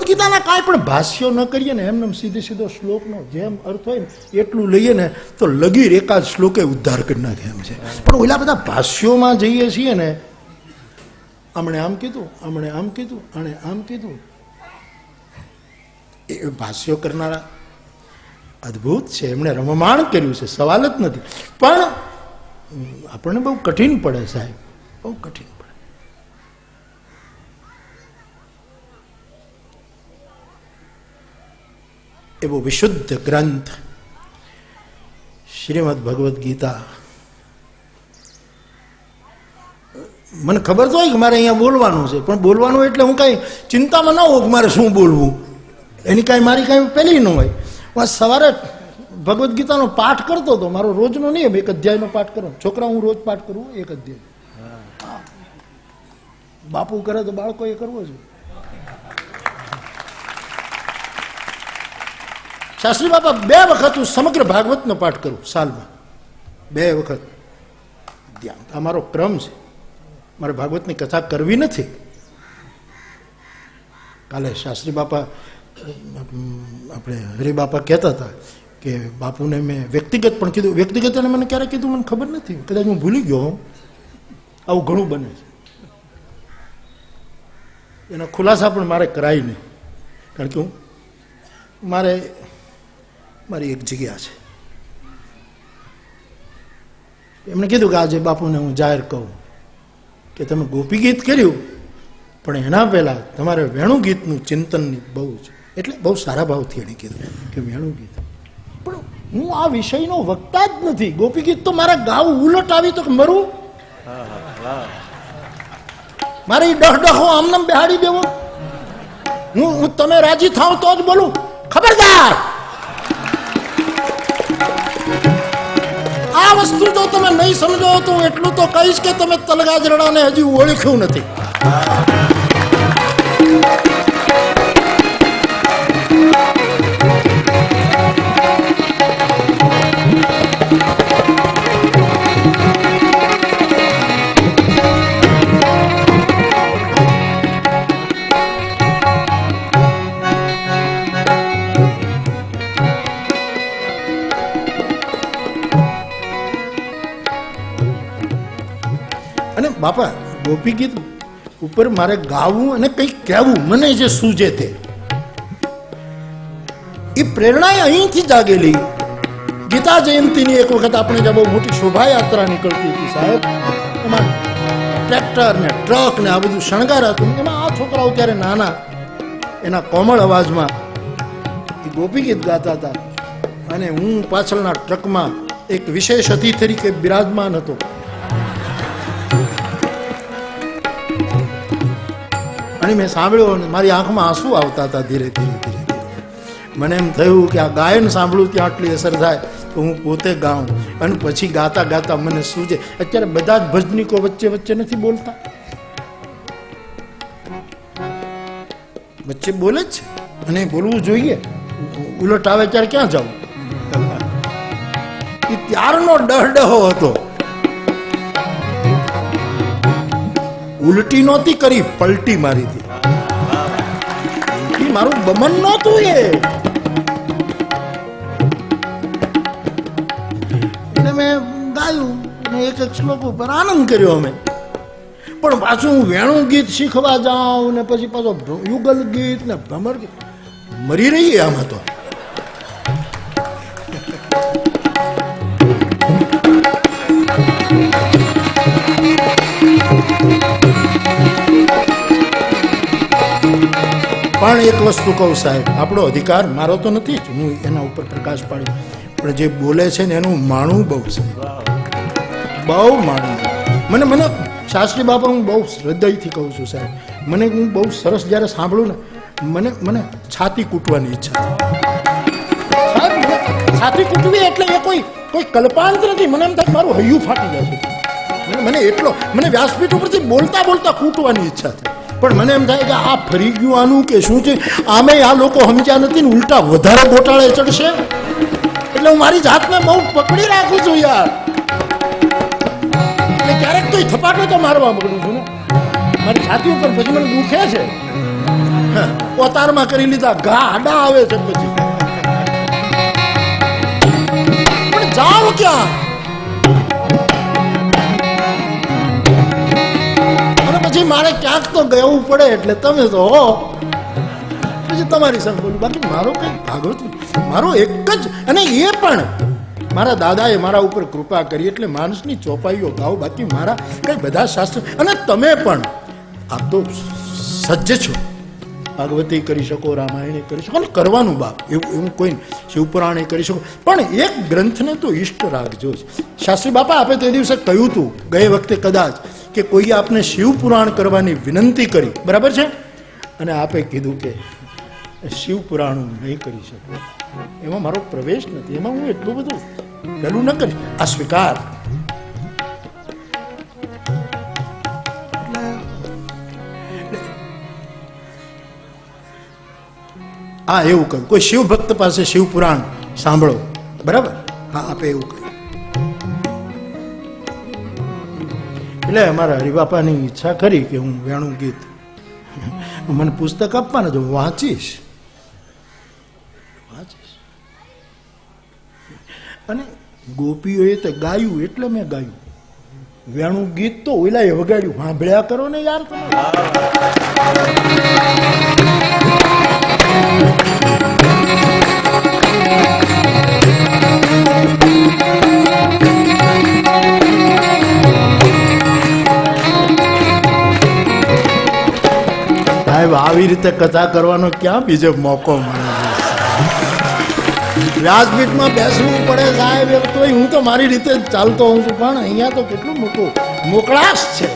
ગીતાના કાંઈ પણ ભાષ્યો ન કરીએ ને, એમને સીધો શ્લોકનો જેમ અર્થ હોય ને એટલું લઈએ ને તો લગીર એકાદ શ્લોકે ઉદ્ધાર કરી નાખે એમ છે. પણ ઓલા બધા ભાષ્યોમાં જઈએ છીએ ને, આમણે આમ કીધું, આમણે આમ કીધું, આણે આમ કીધું. એ ભાષ્યો કરનારા અદ્ભુત છે, એમણે રમમાણ કર્યું છે, સવાલ જ નથી. પણ આપણને બહુ કઠિન પડે સાહેબ, બહુ કઠિન પડે. એવો વિશુદ્ધ ગ્રંથ શ્રીમદ ભગવદ્ ગીતા. મને ખબર તો હોય કે મારે અહીંયા બોલવાનું છે, પણ બોલવાનું એટલે હું કાંઈ ચિંતામાં ન હોઉં કે મારે શું બોલવું, એની કાંઈ મારી કાંઈ પેલી ન હોય. હું સવારે ભગવદ્ ગીતાનો પાઠ કરતો હતો, મારો રોજનો નહીં, 1 અધ્યાયનો પાઠ કરો. છોકરા હું રોજ પાઠ કરું 1 અધ્યાય. બાપુ કરે તો બાળકોએ કરવો જોઈએ. શાસ્ત્રી બાપા 2 વખત હું સમગ્ર ભાગવતનો પાઠ કરું સાલમાં, 2 વખત ધ્યાન. આ મારો ક્રમ છે, મારે ભાગવતની કથા કરવી નથી. કાલે શાસ્ત્રી બાપા આપણે હરિબાપા કહેતા હતા કે બાપુને મેં વ્યક્તિગત પણ કીધું. વ્યક્તિગત એને મને ક્યારે કીધું મને ખબર નથી, કદાચ હું ભૂલી ગયો. આવું ઘણું બને છે. એના ખુલાસા પણ મારે કરાય નહીં, કારણ કે મારી એક જગ્યા છે. એમણે કીધું કે આજે બાપુને હું જાહેર કહું કે તમે ગોપી ગીત કર્યું, પણ એના પહેલાં તમારે વેણુ ગીતનું ચિંતનની બહુ છે. એટલે બહુ સારા ભાવથી એણે કીધું કે વેણુ ગીત. પણ હું આ વિષયનો વક્તા જ નથી. ગોપી ગીત તો મારે ગાવું, ઉલટ આવી તો મરું, મારે ડહડહો આમનામ બેહાડી દેવો. હું તમે રાજી થાવ તો જ બોલું. ખબરદાર, આ વસ્તુ જો તમે નહીં સમજો તો હું એટલું તો કહીશ કે તમે તલગાજરડાને હજી ઓળખ્યું નથી. અને બાપા ગોપી ગીત ઉપર મારે ગાવું અને કંઈક કહેવું, મને જે સૂજે તે એ પ્રેરણા અહીંથી જાગેલી. ગીતા જયંતીની એક વખત આપણે જ્યાં બહુ મોટી શોભાયાત્રા નીકળતી હતી સાહેબ, એમાં ટ્રેક્ટર ને ટ્રક ને આ બધું શણગાર હતું. એમાં આ છોકરાઓ ત્યારે નાના, એના કોમળ અવાજમાં એ ગોપી ગીત ગાતા હતા. અને હું પાછળના ટ્રકમાં એક વિશેષ અતિથિ તરીકે બિરાજમાન હતો. અને મેં સાંભળ્યું અને મારી આંખમાં આંસુ આવતા હતા ધીરે ધીરે ધીરે ધીરે. મને એમ થયું કે આ ગાયન સાંભળું ત્યાં આટલી અસર થાય તો હું પોતે ગાઉં. અને પછી ગાતા ગાતા મને સૂજે. અત્યારે બધા જ ભજનીકો વચ્ચે વચ્ચે નથી બોલતા, વચ્ચે બોલે જ છે અને બોલવું જોઈએ. ઉલટ આવે ત્યારે ક્યાં જવું? એ ત્યારનો ડહડહો હતો. ઉલટી નહોતી કરી, પલટી મારી હતી. મારું બમન નહોતું એ. એટલે મેં ગાયું અને એક એક શ્લોક ઉપર આનંદ કર્યો અમે. પણ પાછું હું વેણુ ગીત શીખવા જાઉં ને પછી પાછો યુગલ ગીત ને ભ્રમર ગીત, મરી રહીએ આમાં તો. પણ એક વસ્તુ કહું સાહેબ, આપણો અધિકાર, મારો તો નથી જ, હું એના ઉપર પ્રકાશ પાડી, પણ જે બોલે છે ને એનું માણું બહુ છે, બહુ માણું છે. મને શાસ્ત્રી બાપા હું બહુ હૃદયથી કહું છું સાહેબ, મને હું બહુ સરસ જ્યારે સાંભળું ને મને છાતી કૂટવાની ઈચ્છા સાહેબ. છાતી કૂટવી એટલે એ કોઈ કલ્પાંત નથી. મને એમ થાય મારું હૈયું ફાટી જાય. મને એટલો વ્યાસપીઠ ઉપરથી બોલતા બોલતા કૂટવાની ઈચ્છા થાય. પણ મને એમ થાય કે આ ફરી ગયું આનું કે શું છે. આમે આ લોકો સમજ્યા નથી ને ઉલટા વધારે ગોટાળે ચડશે. એટલે હું મારી જાતને બહુ પકડી રાખું છું યાર. એટલે ક્યારેક તો થપાટો તો મારવા પકડું છું ને મારી છાતી ઉપર. પછી મને દુખે છે. ઓતારમાં કરી લીધા ઘા આડા આવે છે પછી. પણ જાઓ ક્યાં? પછી મારે ક્યાંક તો ગયું પડે. એટલે તમે તો હો પછી તમારી સંગ બોલું. બાકી મારો કઈ ભાગવત મારો એક જ. અને એ પણ મારા દાદાએ મારા ઉપર કૃપા કરી એટલે માણસની ચોપાઈઓ ગાવ. બાકી મારા કઈ બધા શાસ્ત્ર. અને તમે પણ આપ તો સજ્જ છો, ભાગવતી કરી શકો, રામાયણે કરી શકો, અને કરવાનું બાપ એવું કોઈ શિવપુરાણે કરી શકો. પણ એક ગ્રંથને તો ઈષ્ટ રાખજો જ. શાસ્ત્રી બાપા આપે તે દિવસે કહ્યું હતું ગયે વખતે કદાચ કે કોઈએ આપને શિવપુરાણ કરવાની વિનંતી કરી, બરાબર છે, અને આપે કીધું કે શિવપુરાણ હું નહીં કરી શકું, એમાં મારો પ્રવેશ નથી, એમાં હું એટલું બધું પેલું ન કરીશ. આ સ્વીકાર. હા એવું કહ્યું. કોઈ શિવ ભક્ત પાસે શિવપુરાણ સાંભળો, બરાબર? હા આપે એવું કહ્યું. એટલે અમારા હરિબાપાની ઈચ્છા કરી કે હું વેણુ ગીત, મને પુસ્તક આપવાના જો વાંચીશ. અને ગોપીઓએ તો ગાયું એટલે મેં ગાયું. વેણું ગીત તો ઓલાએ વગાડ્યું. સાંભળ્યા કરો ને યાર તમે. સાહેબ આવી રીતે કથા કરવાનો ક્યાં બીજો મોકો મળે? વ્યાસપીઠમાં બેસવું પડે સાહેબ. તો હું તો મારી રીતે જ ચાલતો હોઉં છું, પણ અહીંયા તો કેટલું મોટું મોકળાશ છે.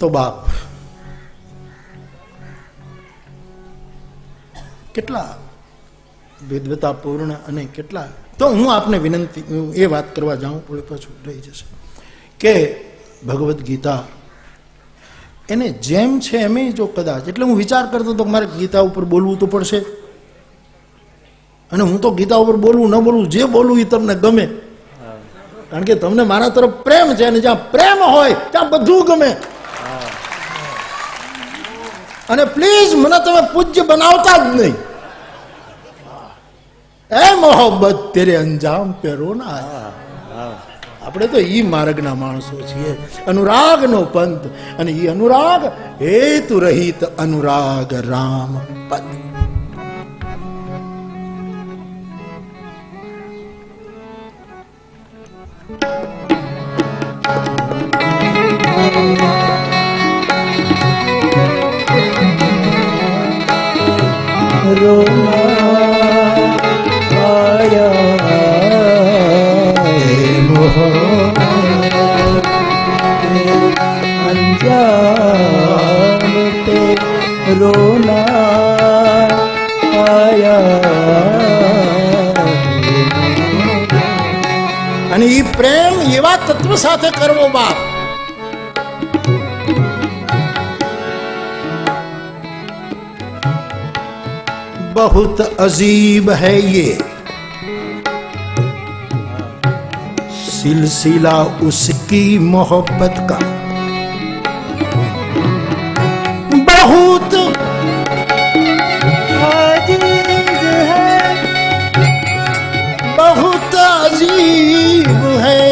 તો બાપ કેટલા વિદ્વતાપૂર્ણ અને કેટલા. તો હું આપને વિનંતી, હું એ વાત કરવા જાઉં પડે પાછું રહી જશે કે ભગવદ્ ગીતા એને જેમ છે એમ જો કદાચ, એટલે હું વિચાર કરતો હતો કે મારે ગીતા ઉપર બોલવું તો પડશે. અને હું તો ગીતા ઉપર બોલવું ન બોલવું, જે બોલવું એ તમને ગમે, કારણ કે તમને મારા તરફ પ્રેમ છે, અને જ્યાં પ્રેમ હોય ત્યાં બધું ગમે. અને પ્લીઝ મને તમે પૂજ્ય બનાવતા જ નહીં. એ મોહબ્બત તેરે અંજામ પે રોના. આપણે તો ઈ માર્ગના માણસો છીએ, અનુરાગનો પંથ. અને ઈ અનુરાગ હેતુ રહિત અનુરાગ રામ પદ. અને ઈ પ્રેમ એવા તત્વ સાથે કરવો બાપ. बहुत अजीब है ये सिलसिला उसकी मोहब्बत का, बहुत अजीब है, बहुत अजीब है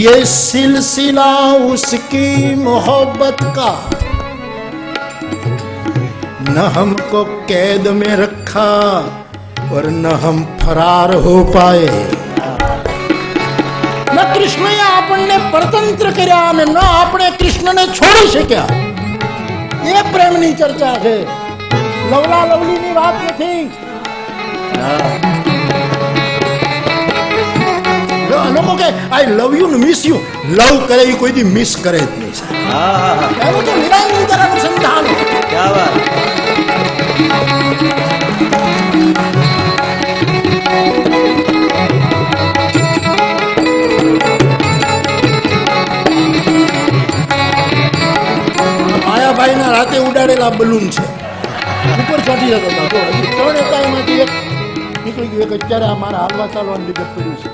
ये सिलसिला उसकी मोहब्बत का. न हमको कैद में रखा और न हम फरार हो पाए. ન કૃષ્ણએ આપણને પરતંત્ર કર્યા અને ન આપણે કૃષ્ણને છોડી શક્યા. એ પ્રેમની ચર્ચા છે, લવલા લવલીની વાત નથી. લોકો કે આઈ લવ યુ ને મિસ યુ. લવ કરે એ કોઈ દી મિસ કરે જ નહીં. એવું તો નિરંતર અનુસંધાન. માયાભાઈ ના રાતે ઉડાડેલા બલૂન છે, ઉપર ચડી જતો હતો. ત્રણ હતા, એમાંથી એક નીકળી ગયું. એક અત્યારે આ મારા હાલવા ચાલવાનું લીધે પડ્યું છે.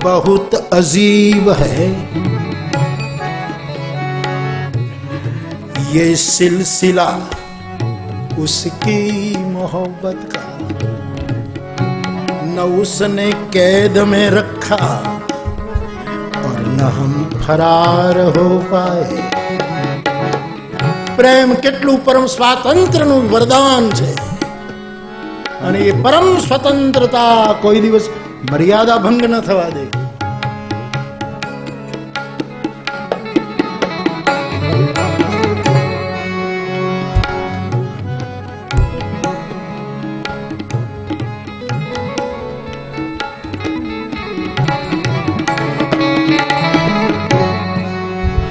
बहुत अजीब है ये सिलसिला उसकी मोहब्बत का. न उसने कैद में रखा और न हम फरार हो पाए. પ્રેમ કેટલું પરમ સ્વાતંત્ર્યનું વરદાન છે, અને એ પરમ સ્વતંત્રતા કોઈ દિવસ મર્યાદા ભંગ ન થવા દે.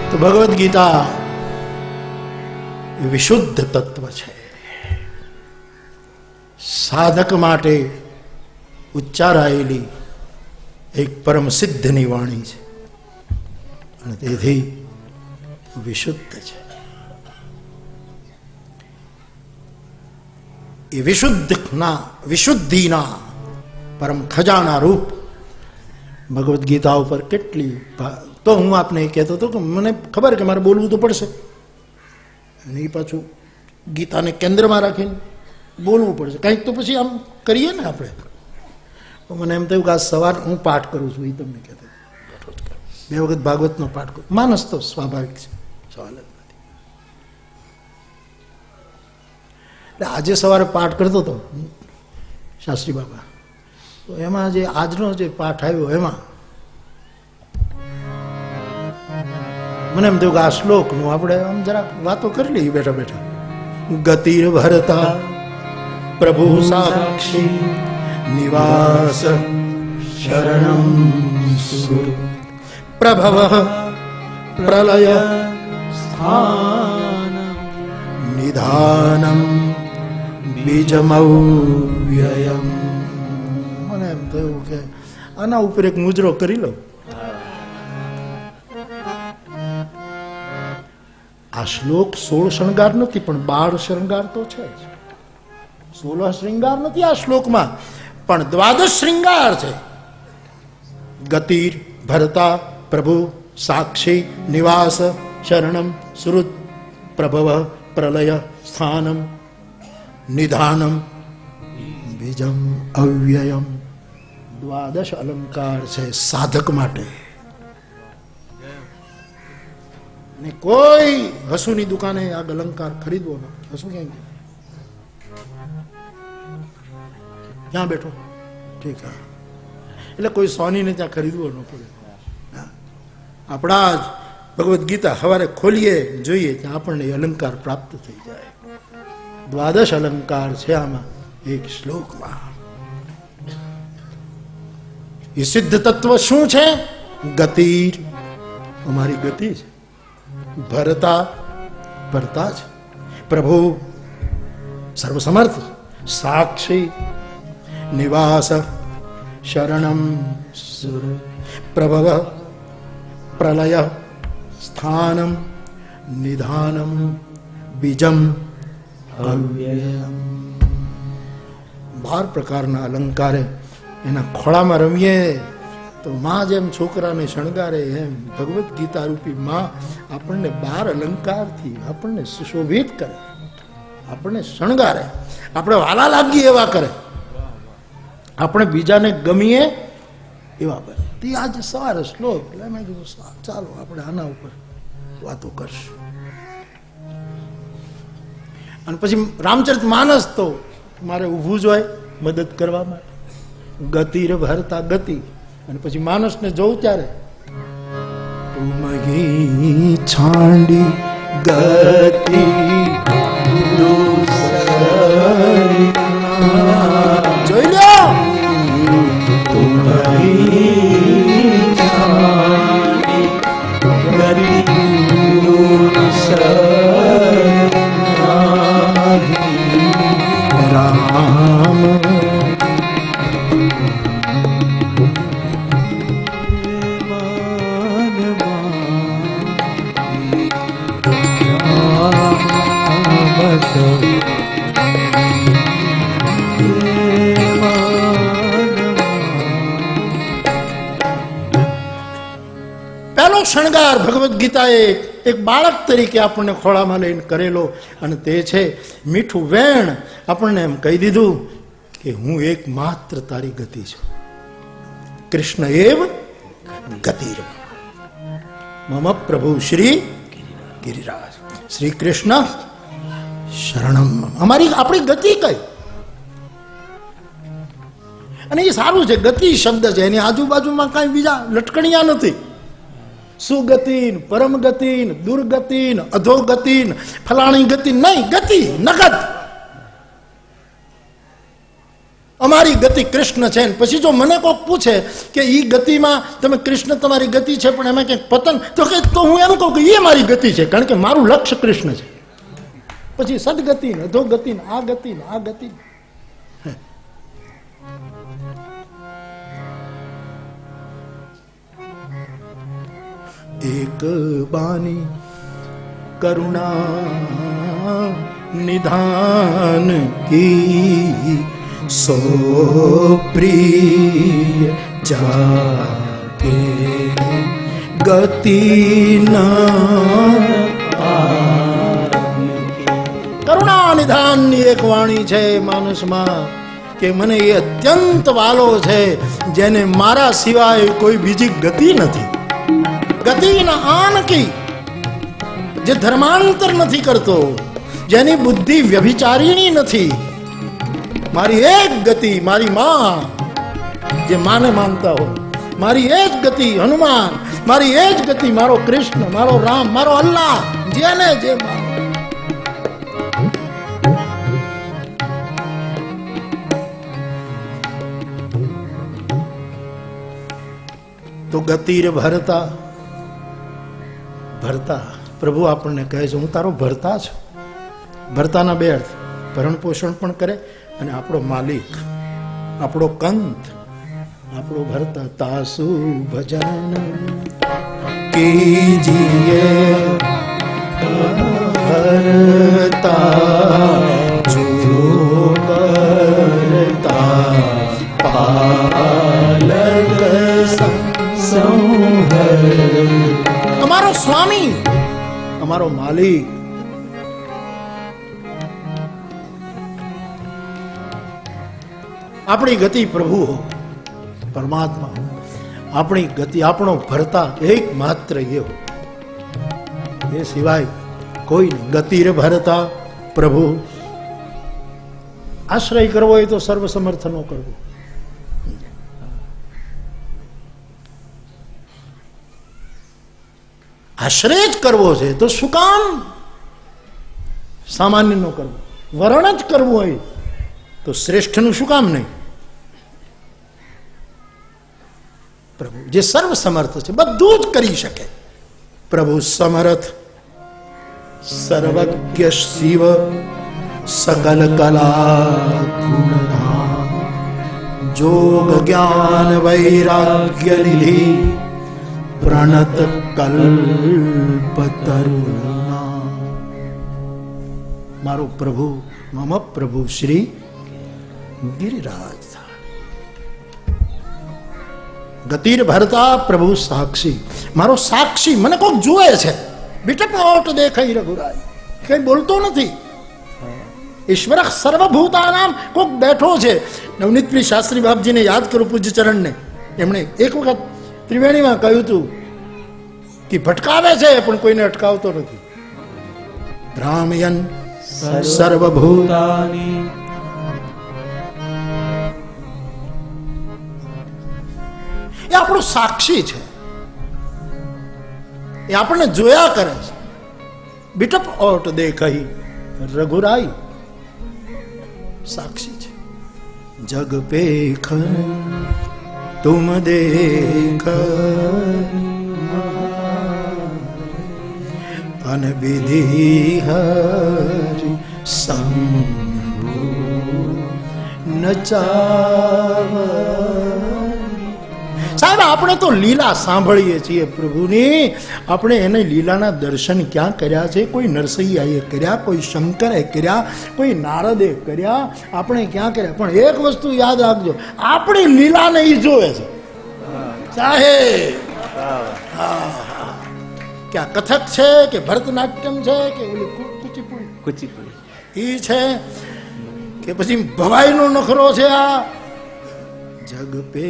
તો ભગવદ્ ગીતા વિશુદ્ધ તત્વ છે. સાધક માટે ઉચ્ચારાયેલી એક પરમ સિદ્ધની વાણી છે અને તેથી વિશુદ્ધ છે. એ વિશુદ્ધિના પરમ ખજાના રૂપ ભગવદ્ ગીતા ઉપર કેટલી. તો હું આપને એ કહેતો હતો કે મને ખબર કે મારે બોલવું તો પડશે, અને એ પાછું ગીતાને કેન્દ્રમાં રાખીને બોલવું પડશે, કંઈક તો પછી આમ કરીએ ને આપણે. તો મને એમ થયું કે આ સવાર હું પાઠ કરું છું, એ તમને કહેતો 2 વખત ભાગવતનો પાઠ કરું. માનસ તો સ્વાભાવિક છે, સવાલ જ નથી. એટલે આજે સવારે પાઠ કરતો હતો શાસ્ત્રી બાબા, તો એમાં જે આજનો જે પાઠ આવ્યો એમાં મને એમ થયું કે આ શ્લોકનું આપણે આમ જરાક વાતો કરી લઈએ બેઠા બેઠા. ગતિર ભરતા પ્રભુ સાક્ષી નિવાસ શરણમ સુર પ્રભવ પ્રલય સ્થાન નિધાનમ બીજમવ્યયમ. મને એમ થયું કે આના ઉપર એક મુજરો કરી લઉં. આ શ્લોક 16 શૃંગાર નથી, પણ 12 શૃંગાર તો છે જ. 16 શૃંગાર નથી આ શ્લોકમાં, પણ 12 શૃંગાર છે. ગતિર ભરતા પ્રભુ સાક્ષી નિવાસ શરણમ સુહૃદ પ્રભવ પ્રલય સ્થાનમ નિધાનમ બીજમ અવ્યયમ. 12 અલંકાર છે સાધક માટે. ને કોઈ હસુની દુકાને આ અલંકાર ખરીદવો ન. હસુ ક્યાં ગયો? ક્યાં બેઠો? ઠીક. હા, એટલે કોઈ સોનીને ત્યાં ખરીદવો ન પડે. આપણા જ ભગવદ્ ગીતા સવારે ખોલીએ જોઈએ ત્યાં આપણને અલંકાર પ્રાપ્ત થઈ જાય. 12 અલંકાર છે આમાં એક શ્લોકમાં. એ સિદ્ધ તત્વ શું છે? ગતિ, અમારી ગતિ છે. ભરતા, ભરતા છે. પ્રભુ સર્વસમર્થ. સાક્ષી નિવાસ શરણમ સુર પ્રભવ પ્રલય સ્થાનમ નિધાનમ બીજમ અવ્યયમ. 12 પ્રકારના અલંકારે એના ખોળામાં રમીએ તો માં જેમ છોકરાને શણગારે એમ ભગવદ્ ગીતા રૂપી માં આપણને 12 અલંકારથી આપણને સુશોભિત કરે, આપણને શણગારે, આપણે વાલા લાગીએ એવા કરે, આપણે બીજાને ગમીએ એવા કરે. તે આજે સવારે શ્લોક એટલે મેં કીધું ચાલો આપણે આના ઉપર વાતો કરશું. અને પછી રામચરિત માનસ તો મારે ઊભું જ હોય મદદ કરવા માટે. ગતિર ભરતા ગતિ, અને પછી માનસને જોઉં ત્યારે મહી છાંડી ગતિ જોઈ લો. રામ પહેલો શણગાર ભગવદ્ ગીતાએ એક બાળક તરીકે આપણને ખોળામાં લઈને કરેલો, અને તે છે મીઠું વેણ. આપણને એમ કહી દીધું કે હું એકમાત્ર તારી ગતિ છું. કૃષ્ણ એવ ગતિર મમ પ્રભુ શ્રી ગિરિરાજ. શ્રી કૃષ્ણ શરણમ. અમારી આપણી ગતિ કઈ? અને એ સારું છે, ગતિ શબ્દ છે, એની આજુબાજુમાં કાંઈ બીજા લટકણિયા નથી. સુગતિન, પરમ ગતિન, દુર્ગતિન, અધોગતિન, ફલાણી ગતિ નહીં. ગતિ નગદ. અમારી ગતિ કૃષ્ણ છે. પછી જો મને કોઈક પૂછે કે ઈ ગતિમાં તમે કૃષ્ણ તમારી ગતિ છે પણ એમાં ક્યાંક પતન, તો હું એમ કહું કે એ મારી ગતિ છે, કારણ કે મારું લક્ષ્ય કૃષ્ણ છે. પછી સદગતિન, અધોગતિન, આ ગતિન, આ ગતિ. एक बानी करुणा निधान की सो प्रिय जाके गति न કરુણા નિધાનની એક વાણી છે માનસમાં કે મને એ અત્યંત વાલો છે જેને મારા સિવાય કોઈ બીજી ગતિ નથી. ગતિ ન આન કી, જે ધર્માંતર નથી કરતો, જેની બુદ્ધિ વ્યભિચારીણી નથી. મારી એક ગતિ મારી માં, જે માને માનતા હોય. મારી એ જ ગતિ હનુમાન, મારી એ જ ગતિ મારો કૃષ્ણ, મારો રામ, મારો અલ્લાહ, જેને જે માને. તો ગતિર ભરતા, ભરતા પ્રભુ આપણને કહે છે હું તારો ભરતા છું. ભરતાના બે અર્થ, ભરણ પોષણ પણ કરે અને આપણો માલિક, આપણો કંત, આપણો ભરતા. તાસુ ભજન કીજીએ ભરતા જો ભરતા પાલક અમારો સ્વામી, અમારો માલિક. આપણી ગતિ પ્રભુ હો, પરમાત્મા હો. આપણી ગતિ, આપણો ભરતા એકમાત્ર એ હો, એ સિવાય કોઈ નહીં. ગતિર ભરતા પ્રભુ. આશ્રય કરવો હોય તો સર્વસમર્થનો કરવો. આશ્રય જ કરવો છે તો શું કામ સામાન્ય નો કરવો? વરણ જ કરવું હોય તો શ્રેષ્ઠનું શું કામ નહીં? પ્રભુ જે સર્વ સમર્થ છે, બધું જ કરી શકે. પ્રભુ સમર્થ સર્વજ્ઞ શિવ સકલ કલા ગુણધામ જોગ જ્ઞાન વૈરાગ્ય નિધિ પ્રણત કલ્પતરુણા. મારો પ્રભુ, મમ પ્રભુ શ્રી ગિરિરાજ. ગતિર ભરતા પ્રભુ સાક્ષી, મારો સાક્ષી. મને કોક જુએ છે, બીટપોટ દેખાઈ રઘુરાય, કઈ બોલતો નથી. ઈશ્વર સર્વભૂતાનામ, કોક બેઠો છે. નવનીતપ્રિય શાસ્ત્રી બાપજીને યાદ કરું, પૂજ્ય ચરણને. એમણે એક વખત ત્રિવેણીમાં કહ્યું હતું કે ભટકાવે છે પણ કોઈને અટકાવતો નથી. ભ્રામયન સર્વભૂતાની. એ આપણો સાક્ષી છે, એ આપણને જોયા કરે છે. બીટપ ઓટ દેખાઈ રઘુરાઈ સાક્ષી છે. જગ પેખ તુમ દેખ અનવિધિ હરિ સંભુ નચાવ. સાહેબ આપણે તો લીલા સાંભળીએ છીએ પ્રભુની, આપણે એને લીલાના દર્શન ક્યાં કર્યા છે? કોઈ નરસૈયાએ કર્યા, કોઈ શંકરે કર્યા, કોઈ નારદે કર્યા, આપણે ક્યાં કર્યા? પણ એક વસ્તુ યાદ રાખજો, આપણી લીલાને ઈ જોવે છે સાહેબ. કે આ કથક છે કે ભરતનાટ્યમ છે કે કુચીપુડી ઈ છે કે પછી ભવાઈનો નખરો છે. આ જગ પે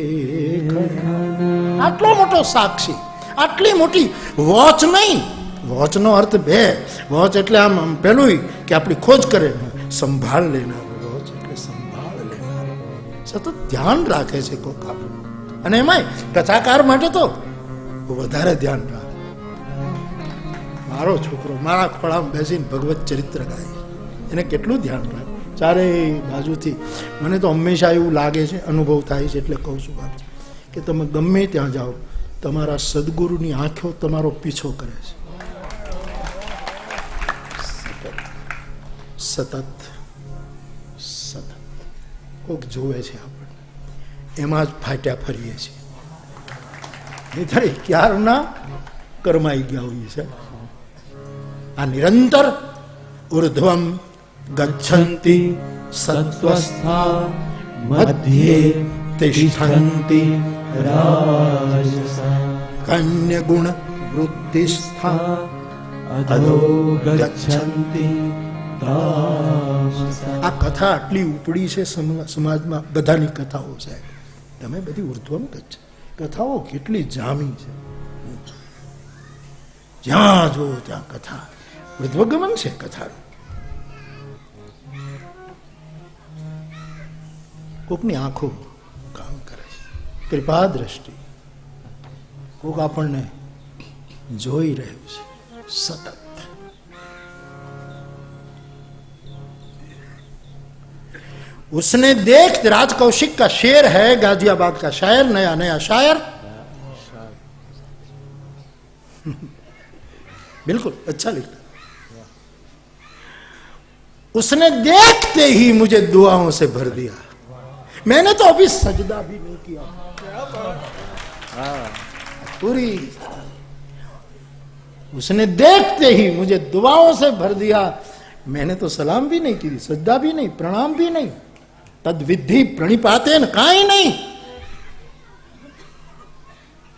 આટલો મોટો સાક્ષી, આટલી મોટી વોચ નહીં. વોચનો અર્થ બે. વોચ એટલે આમ પેલું કે આપણી ખોજ કરે, સંભાળ લેનાર. વોચ એટલે સંભાળ લેનાર, સતત ધ્યાન રાખે છે કોક આપણું. અને એમાંય કથાકાર માટે તો વધારે ધ્યાન રાખે. મારો છોકરો મારા ખોળામાં બેસીને ભગવત ચરિત્ર ગાય, એને કેટલું ધ્યાન રાખે ચારેય બાજુથી. મને તો હંમેશા એવું લાગે છે, અનુભવ થાય છે, એટલે કહું છું બાપજી કે તમે ગમે ત્યાં જાઓ, તમારા સદગુરુની આંખો તમારો પીછો કરે છે. સતત સતત કોક જોવે છે આપણને, એમાં જ ફાટ્યા ફરીએ છીએ. ક્યારના કરમાઈ ગયા હોય છે. આ નિરંતર ઉર્ધ્વમ ગચ્છન્તિ સત્વસ્થા મધ્યે તિષ્ઠન્તિ રાજસા કન્ય ગુણ વૃત્તિસ્થા અધો ગચ્છન્તિ તામસા. આ કથા આટલી ઉપડી છે સમાજમાં, બધાની કથાઓ છે. તમે બધી ઉર્ધ્વમ ગચ્છ કથાઓ કેટલી જામી છે, જ્યાં જો ત્યાં કથા, ઉર્ધ્વગમન છે કથા. કોકની આંખો કામ કરે છે, કૃપા દ્રષ્ટિ, કોક આપણને જોઈ રહ્યું છે સતત. उसने देख, राज कौशिक का शेर है, गाजियाबाद का शायर, नया नया शायर. बिल्कुल अच्छा लिखता. उसने देखते ही मुझे दुआओं से भर दिया. मैंने तो अभी सजदा भी नहीं किया. पूरी उसने देखते ही मुझे दुआओं से भर दिया. मैंने तो सलाम भी नहीं की, सजदा भी नहीं, प्रणाम भी नहीं. तद विधि प्रणिपाते न काई नहीं.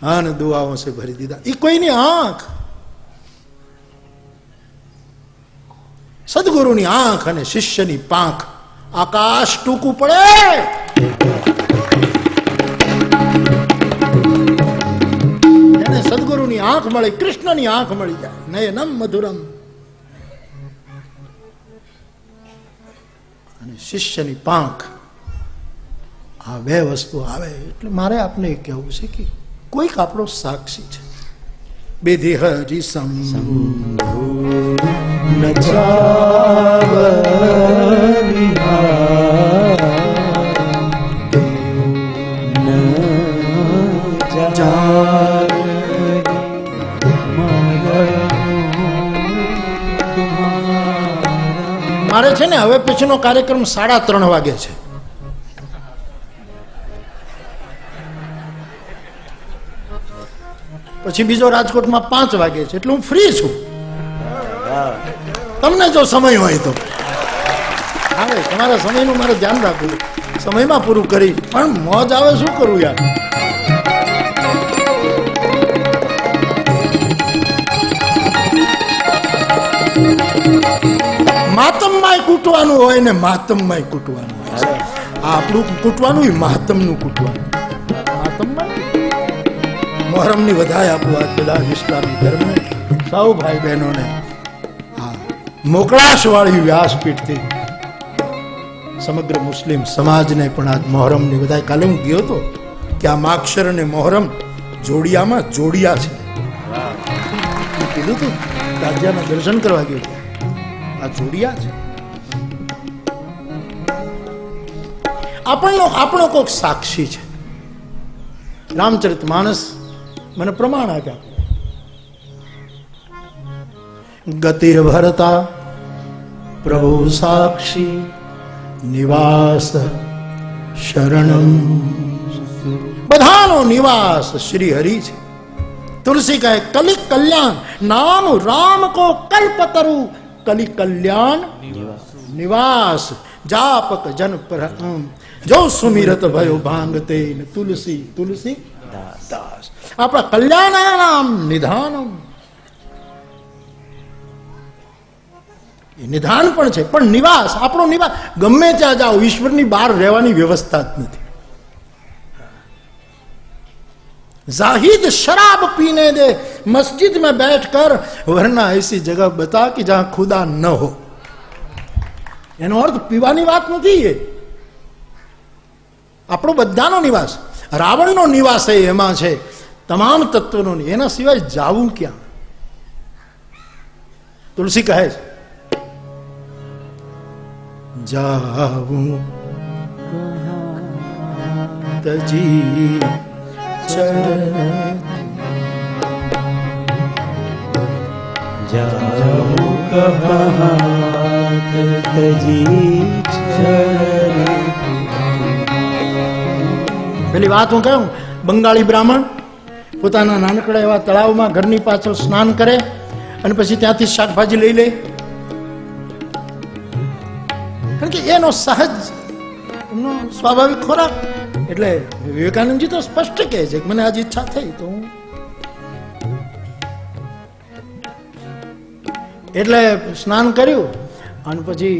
हाँ, दुआओं से भरी दीदा. ये कोई नहीं आंख, સદગુરુની આંખ અને શિષ્યની પાંખ. આકાશ ટૂંકું પડે, એને સદગુરુની આંખ મળી, કૃષ્ણની આંખ મળી જાય. નયનમ મધુરમ. અને શિષ્યની પાંખ, આ બે વસ્તુ આવે એટલે મારે આપને એ કહેવું છે કે કોઈક આપણો સાક્ષી છે. બેધી હરી શંભુ મારે છે ને હવે પછીનો કાર્યક્રમ 3:30 વાગે છે. પછી બીજો રાજકોટમાં 5 વાગે છે, એટલે હું ફ્રી છું. તમને જો સમય હોય તો આવે, તમારા સમયનું મારે ધ્યાન રાખવું, સમયમાં પૂરું કરી. પણ મોજ આવે, શું કરવું યાર. માતમમાં કૂટવાનું હોય ને માતમમાં કૂટવાનું હોય. આપણું કૂટવાનું હોય, માતમનું કૂટવાનું. માતમમાં મોહરમની વધાય આપું આ બધા ઇસ્લામી ધર્મને, સૌ ભાઈ બહેનોને મોકળાશ વાળી વ્યાસપીઠથી સમગ્ર મુસ્લિમ સમાજને પણ આજ મોહરમની વધાય. કાલે હું ગયો હતો કે આ માક્ષર અને મોહરમ જોડિયામાં જોડિયા છે. કીધું હતું દાદિયાના દર્શન કરવા ગયો, આ જોડિયા છે. આપણો કોઈક સાક્ષી છે. રામચરિત માનસ મને પ્રમાણ આપ્યા. ગતિર ભરતા પ્રભુ સાક્ષી નિવાસ શરણમ. બધાનો નિવાસ શ્રી હરિ છે. તુલસી કહે કલિ કલ્યાણ નામ રામ કો કલ્પતરુ કલિ કલ્યાણ નિવાસ. જાપક જન પર જો સુમિરત ભયો ભાંગતે તુલસી તુલસી દાસ. આપણા કલ્યાણાનામ નિધાનમ. નિધાન પણ છે, પણ નિવાસ, આપણો નિવાસ ગમે ત્યાં જાઓ, ઈશ્વરની બહાર રહેવાની વ્યવસ્થા જ નથી. जाहिद शराब पीने दे, मस्जिद में बैठकर, वरना ऐसी जगह बता कि जहां खुदा न हो. એનો અર્થ પીવાની વાત નથી. એ આપણો બધાનો નિવાસ. રાવણનો નિવાસ એમાં છે, તમામ તત્વનો. એના સિવાય જાવું ક્યાં? તુલસી કહે છે જાવું તજી પેલી વાત હું કહું, બંગાળી બ્રાહ્મણ પોતાના નાનકડા એવા તળાવમાં ઘરની પાછળ સ્નાન કરે અને પછી ત્યાંથી શાકભાજી લઈ લે, કારણ કે એનો સહજ એમનો સ્વાભાવિક ખોરાક. એટલે વિવેકાનંદજી તો સ્પષ્ટ કહે છે કે મને આજ ઈચ્છા થઈ તો હું, એટલે સ્નાન કર્યું અને પછી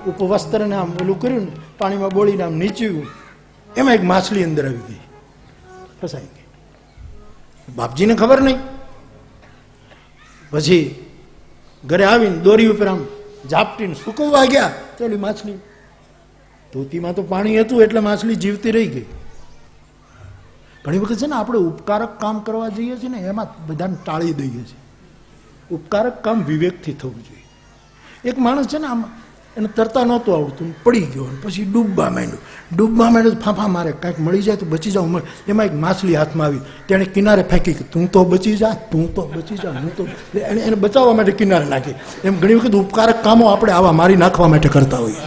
ઉપવસ્ત્રને આમ ઓલું કર્યું, પાણીમાં બોળીને આમ નીચ્યું, એમાં એક માછલી અંદર આવી ગઈ, ફસાઈ ગઈ. બાપજીને ખબર નહીં. પછી ઘરે આવીને દોરી ઉપર આમ ઝાપટીને સૂકવવા ગયા તો ઓલી માછલી, ધોતીમાં તો પાણી હતું એટલે માછલી જીવતી રહી ગઈ. ઘણી વખત છે ને આપણે ઉપકારક કામ કરવા જઈએ છીએ ને એમાં બધાને ટાળી દઈએ છીએ. ઉપકારક કામ વિવેકથી થવું જોઈએ. એક માણસ છે ને આમ એને તરતા નહોતું આવડતું, પડી ગયો અને પછી ડૂબવા માંડ્યો, ફાંફા મારે, કાંઈક મળી જાય તો બચી જાઉં. એમાં એક માછલી હાથમાં આવી, તેણે કિનારે ફેંકી કે તું તો બચી જા, તું તો બચી જા, હું તો, એને બચાવવા માટે કિનારે નાખી. એમ ઘણી વખત ઉપકારક કામો આપણે આવા મારી નાખવા માટે કરતા હોઈએ.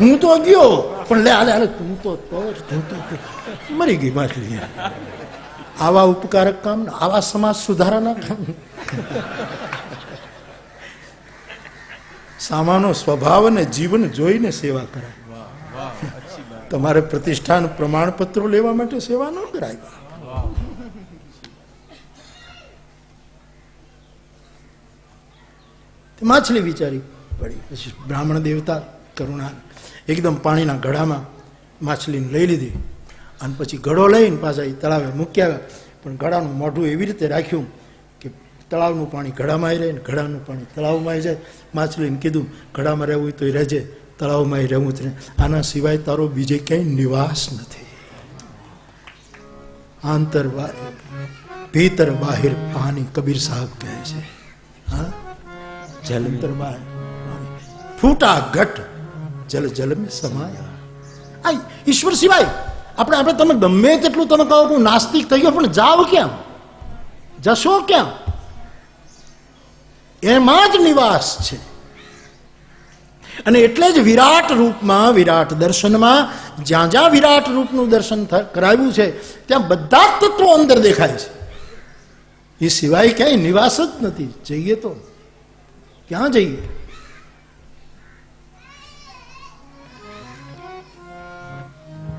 હું તો ગયો પણ લે હાલે તું તો મરી ગઈ માછલી. આવા ઉપકારક કામ, આવા સમાજ સુધારાના કામ. સામાનો સ્વભાવ અને જીવન જોઈને સેવા કરાય. તમારે પ્રતિષ્ઠાન પ્રમાણપત્રો લેવા માટે સેવા ન કરાય. માછલી વિચારી પડી. પછી બ્રાહ્મણ દેવતા કરુણા એકદમ પાણીના ઘડામાં માછલીને લઈ લીધી અને પછી ઘડો લઈને પાછા એ તળાવે મૂકી આવ્યા. પણ ઘડાનું મોઢું એવી રીતે રાખ્યું કે તળાવનું પાણી ઘડામાં આવી રહે ને ઘડાનું પાણી તળાવમાં આવી જાય. માછલીને કીધું ઘડામાં રહેવું હોય તો રહેજે, તળાવમાં રહેવું જ રહે, આના સિવાય તારો બીજે ક્યાંય નિવાસ નથી. આંતર ભીતર બાહિર પાણી, કબીર સાહેબ કહે છે. હા, જલંતર બાર ફૂટા ઘટ જલ જલ મેં સમાયા. આ ઈશ્વર સિવાય આપણે તમે ગમે તેટલું તમે કહો હું નાસ્તિક થઈ ગયો, પણ જાવ ક્યાં, જશો ક્યાં? એમાં જ નિવાસ છે. અને એટલે જ વિરાટ રૂપમાં, વિરાટ દર્શનમાં જ્યાં જ્યાં વિરાટ રૂપનું દર્શન કરાવ્યું છે ત્યાં બધા જ તત્વો અંદર દેખાય છે. એ સિવાય ક્યાંય નિવાસ જ નથી. જઈએ તો ક્યાં જઈએ?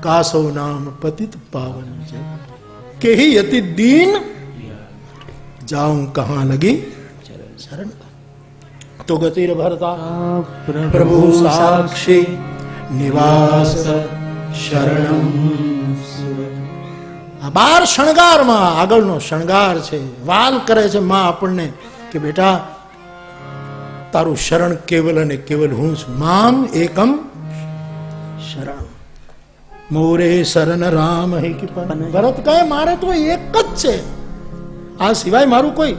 કાસવ નામ પતિત પાવન છે, કેહી અતિ દીન જાઉં કહા લગી શરણ. તો ગતિર ભરતા પ્રભુ સાક્ષી નિવાસ શરણમ. આ 12 શણગારમાં આગળનો શણગાર છે. વાલ કરે છે માં આપણને કે બેટા તારું શરણ કેવલ અને કેવલ હું છું. મામ એકમ શરણ મોરે શરણ રામ હે કે. ભરત કહે મારે તો એક જ છે, આ સિવાય મારું કોઈ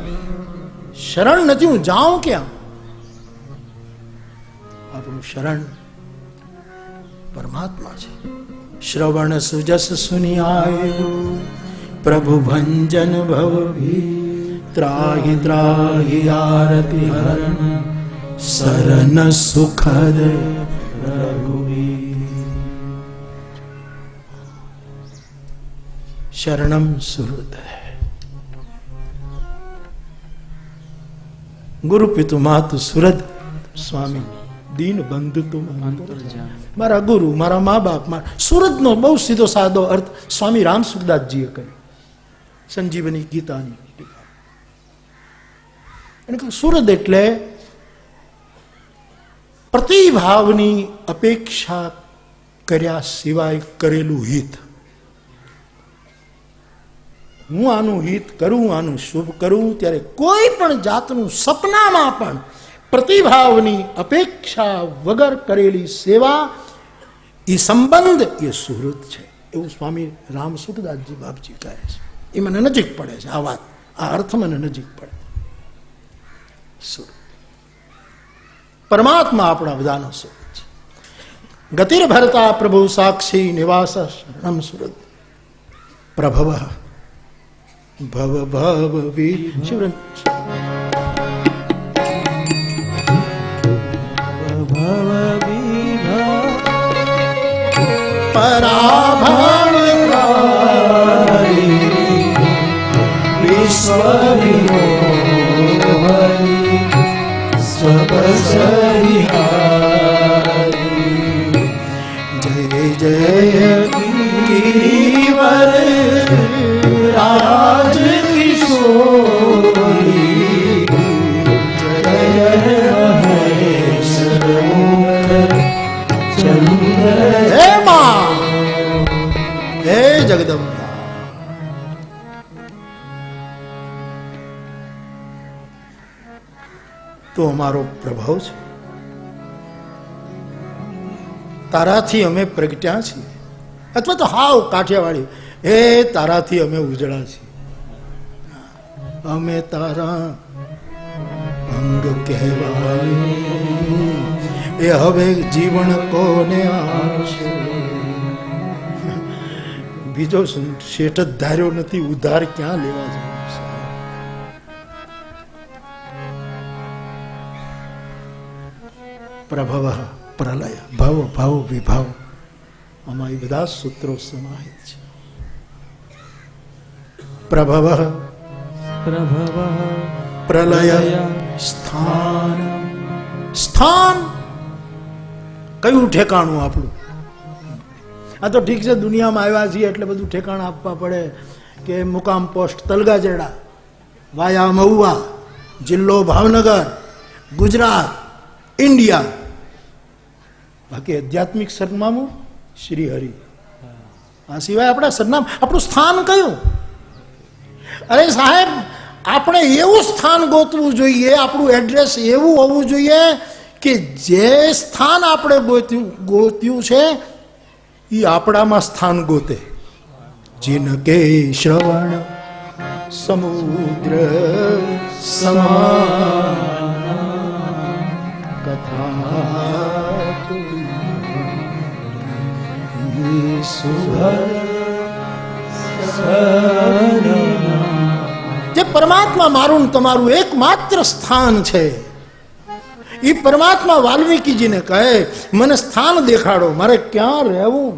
શરણ નથી, હું જાઉં ક્યાં? આપણું શરણ પરમાત્મા છે. શ્રવણ સુજસ સુનિયાય પ્રભુ ભંજન ભવ ત્રાહી ત્રાહી આરતી હરણ શરણ સુખદ રઘુવીર. શરણમ સુહૃદ ગુરુ પિતુ માતુ સુરદ સ્વામી દીન બંધુ તુમ મારા ગુરુ, મારા મા બાપ. સુરદનો બહુ સીધો સાદો અર્થ સ્વામી રામ સુખદાસજીએ કર્યો સંજીવની ગીતાની. સુરદ એટલે પ્રતિભાવની અપેક્ષા કર્યા સિવાય કરેલું હિત. હું આનું હિત કરું, આનું શુભ કરું ત્યારે કોઈ પણ જાતનું સપનામાં પણ પ્રતિભાવની અપેક્ષા વગર કરેલી સેવા, એ સંબંધ, એ સુહૃદ છે. એવું સ્વામી રામ સુખદાસજી બાપજી કહે છે. એ મને નજીક પડે છે આ વાત, આ અર્થ મને નજીક પડે. સુહૃદ પરમાત્મા આપણા બધાનો સુહૃદ છે. ગતિર ભરતા પ્રભુ સાક્ષી નિવાસ શરણમ સુહૃદ પ્રભવ ભવ ભવ વી શિવરન પરાભવ सब सरिहारी जय जय गिरिवर राज किशोरी जय महेश मुख चंद्र हे मां हे जगदम्बा તો અમારો પ્રભાવ છે, તારાથી અમે પ્રગટ્યા છીએ, અથવા તો હાવ કાઠિયાવાડી, હે તારાથી અમે ઉજળા છીએ, અમે તારા અંગ કહેવાય, એ હવે જીવન કોને આવશે. બીજો શેઠ જ ધાર્યો નથી, ઉધાર ક્યાં લેવા જવું. પ્રભવ પ્રલય ભવ ભાવ વિભાવ, આમાં એ બધા સૂત્રો સમાહિત છે. પ્રભવ પ્રભવ પ્રલય સ્થાન, સ્થાન કયું ઠેકાણું આપણું? આ તો ઠીક છે, દુનિયામાં આવ્યા છીએ એટલે બધું ઠેકાણ આપવા પડે કે મુકામ પોસ્ટ તલગાજેડા, વાયા મહુવા, જિલ્લો ભાવનગર, ગુજરાત, ઇન્ડિયા. બાકી આધ્યાત્મિક સરનામું શ્રી હરિ. આ સિવાય આપણા સરનામું, આપણું સ્થાન કયું? અરે સાહેબ, આપણે એવું સ્થાન ગોતવું જોઈએ, આપણું એડ્રેસ એવું હોવું જોઈએ કે જે સ્થાન આપણે ગોત્યું છે એ આપણામાં સ્થાન ગોતે. જીનકે શ્રવણ સમુદ્ર સમાન કથા જે પરમાત્મા મારું ને તમારું એકમાત્ર સ્થાન છે, એ પરમાત્મા વાલ્મીકીજીને કહે મને સ્થાન દેખાડો, મારે ક્યાં રહેવું.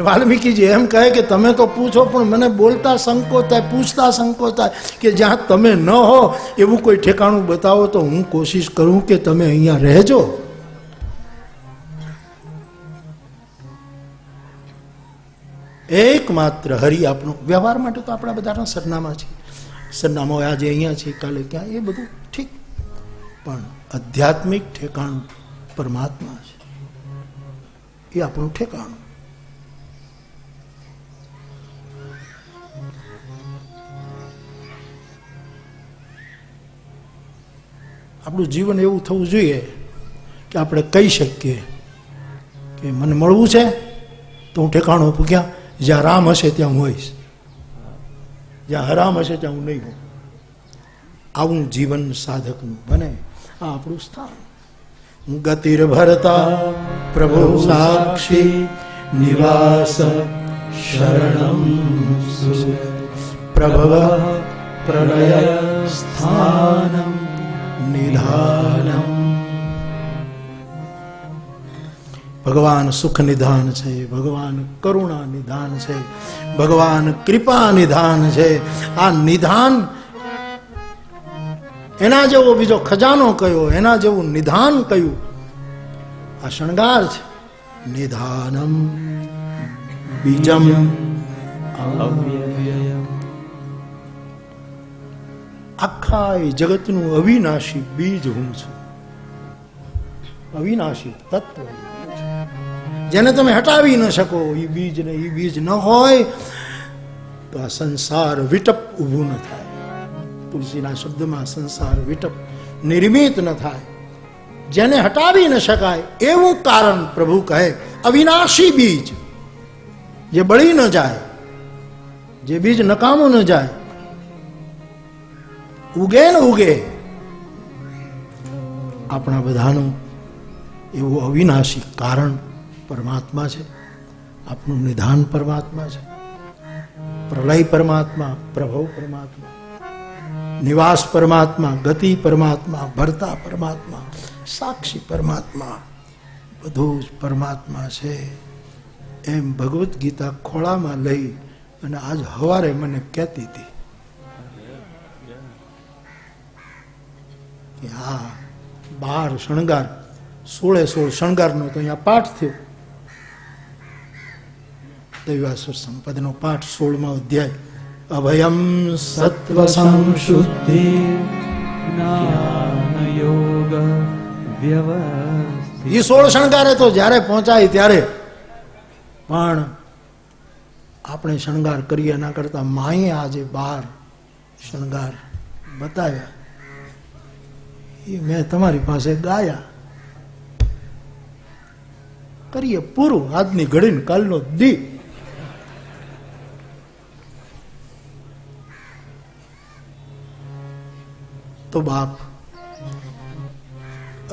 વાલ્મીકીજી એમ કહે કે તમે તો પૂછો પણ મને બોલતા સંકોચ થાય, પૂછતા સંકોચ થાય, કે જ્યાં તમે ન હો એવું કોઈ ઠેકાણું બતાવો તો હું કોશિશ કરું કે તમે અહીંયા રહેજો. એકમાત્ર હરિ આપણો. વ્યવહાર માટે તો આપણા બધાના સરનામા છે, સરનામા આજે અહીંયા છે, કાલે ક્યાં, એ બધું ઠીક, પણ આધ્યાત્મિક ઠેકાણું પરમાત્મા છે, એ આપણું ઠેકાણું. આપણું જીવન એવું થવું જોઈએ કે આપણે કહી શકીએ કે મને મળવું છે તો હું ઠેકાણું પૂગ્યા, જ્યાં રામ હશે ત્યાં હું હોઈશ, જ્યાં હરામ હશે ત્યાં હું નહીં હોઉં. આવું જીવન સાધકનું બને, આ આપણું સ્થાન. ગતિર ભરતા પ્રભુ સાક્ષી નિવાસ શરણમ પ્રભવ પ્રલય સ્થાનમ નિધાનમ. ભગવાન સુખ નિધાન છે, ભગવાન કરુણા નિધાન છે, ભગવાન કૃપા નિધાન છે. આ નિધાન એના જેવો બીજો ખજાનો કયો, એના જેવું નિધાન કયું? આ શણગાર છે. નિધાનમ બીજમ અવ્યયમ. આખા જગતનું અવિનાશી બીજ હું છું, અવિનાશી તત્વ, જેને તમે હટાવી ન શકો. એ બીજ ને એ બીજ ન હોય તો આ સંસાર વિટપ ઊભું ન થાય. તુલસીના શબ્દમાં સંસાર વિટપ નિર્મિત ન થાય. જેને હટાવી ન શકાય એવું કારણ પ્રભુ કહે અવિનાશી બીજ, જે બળી ન જાય, જે બીજ નકામું ન જાય, ઉગે ને ઉગે. આપણા બધાનું એવું અવિનાશી કારણ પરમાત્મા છે. આપણું નિધાન પરમાત્મા છે, પ્રલય પરમાત્મા, પ્રભવ પરમાત્મા, નિવાસ પરમાત્મા, ગતિ પરમાત્મા, ભરતા પરમાત્મા, સાક્ષી પરમાત્મા, બધું જ પરમાત્મા છે. એમ ભગવદ્ ગીતા ખોળામાં લઈ અને આજ હવારે મને કહેતી હતી કે હા 12 શણગાર 16 શણગારનો તો અહીંયા પાઠ થયો. દૈવાસુર સંપદનો પાઠ 16મો અધ્યાય. અભયમ સત્વ સંશુદ્ધિ જ્ઞાન યોગ વ્યવસ્થિત. એ 16 શણગારે તો જ્યારે પહોંચાય ત્યારે પણ આપણે શણગાર કરીએ એના કરતા માએ આજે 12 શણગાર બતાવ્યા એ મેં તમારી પાસે ગાયા. કરીએ પૂરું આજની ઘડીને કાલનો દી. તો બાપ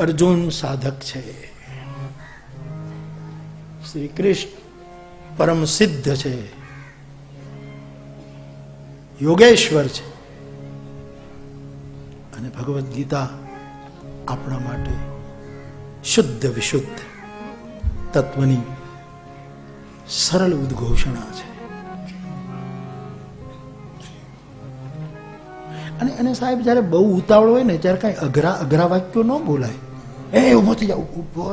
અર્જુન સાધક છે, શ્રી કૃષ્ણ પરમ સિદ્ધ છે, યોગેશ્વર છે અને ભગવદ્ ગીતા આપણા માટે શુદ્ધ વિશુદ્ધ તત્વની સરળ ઉદ્ઘોષણા છે. અને સાહેબ જ્યારે બહુ ઉતાવળ હોય ને ત્યારે કાંઈ અઘરા વાક્યો ન બોલાય. ઊભો થઈ જાવ, ઊભો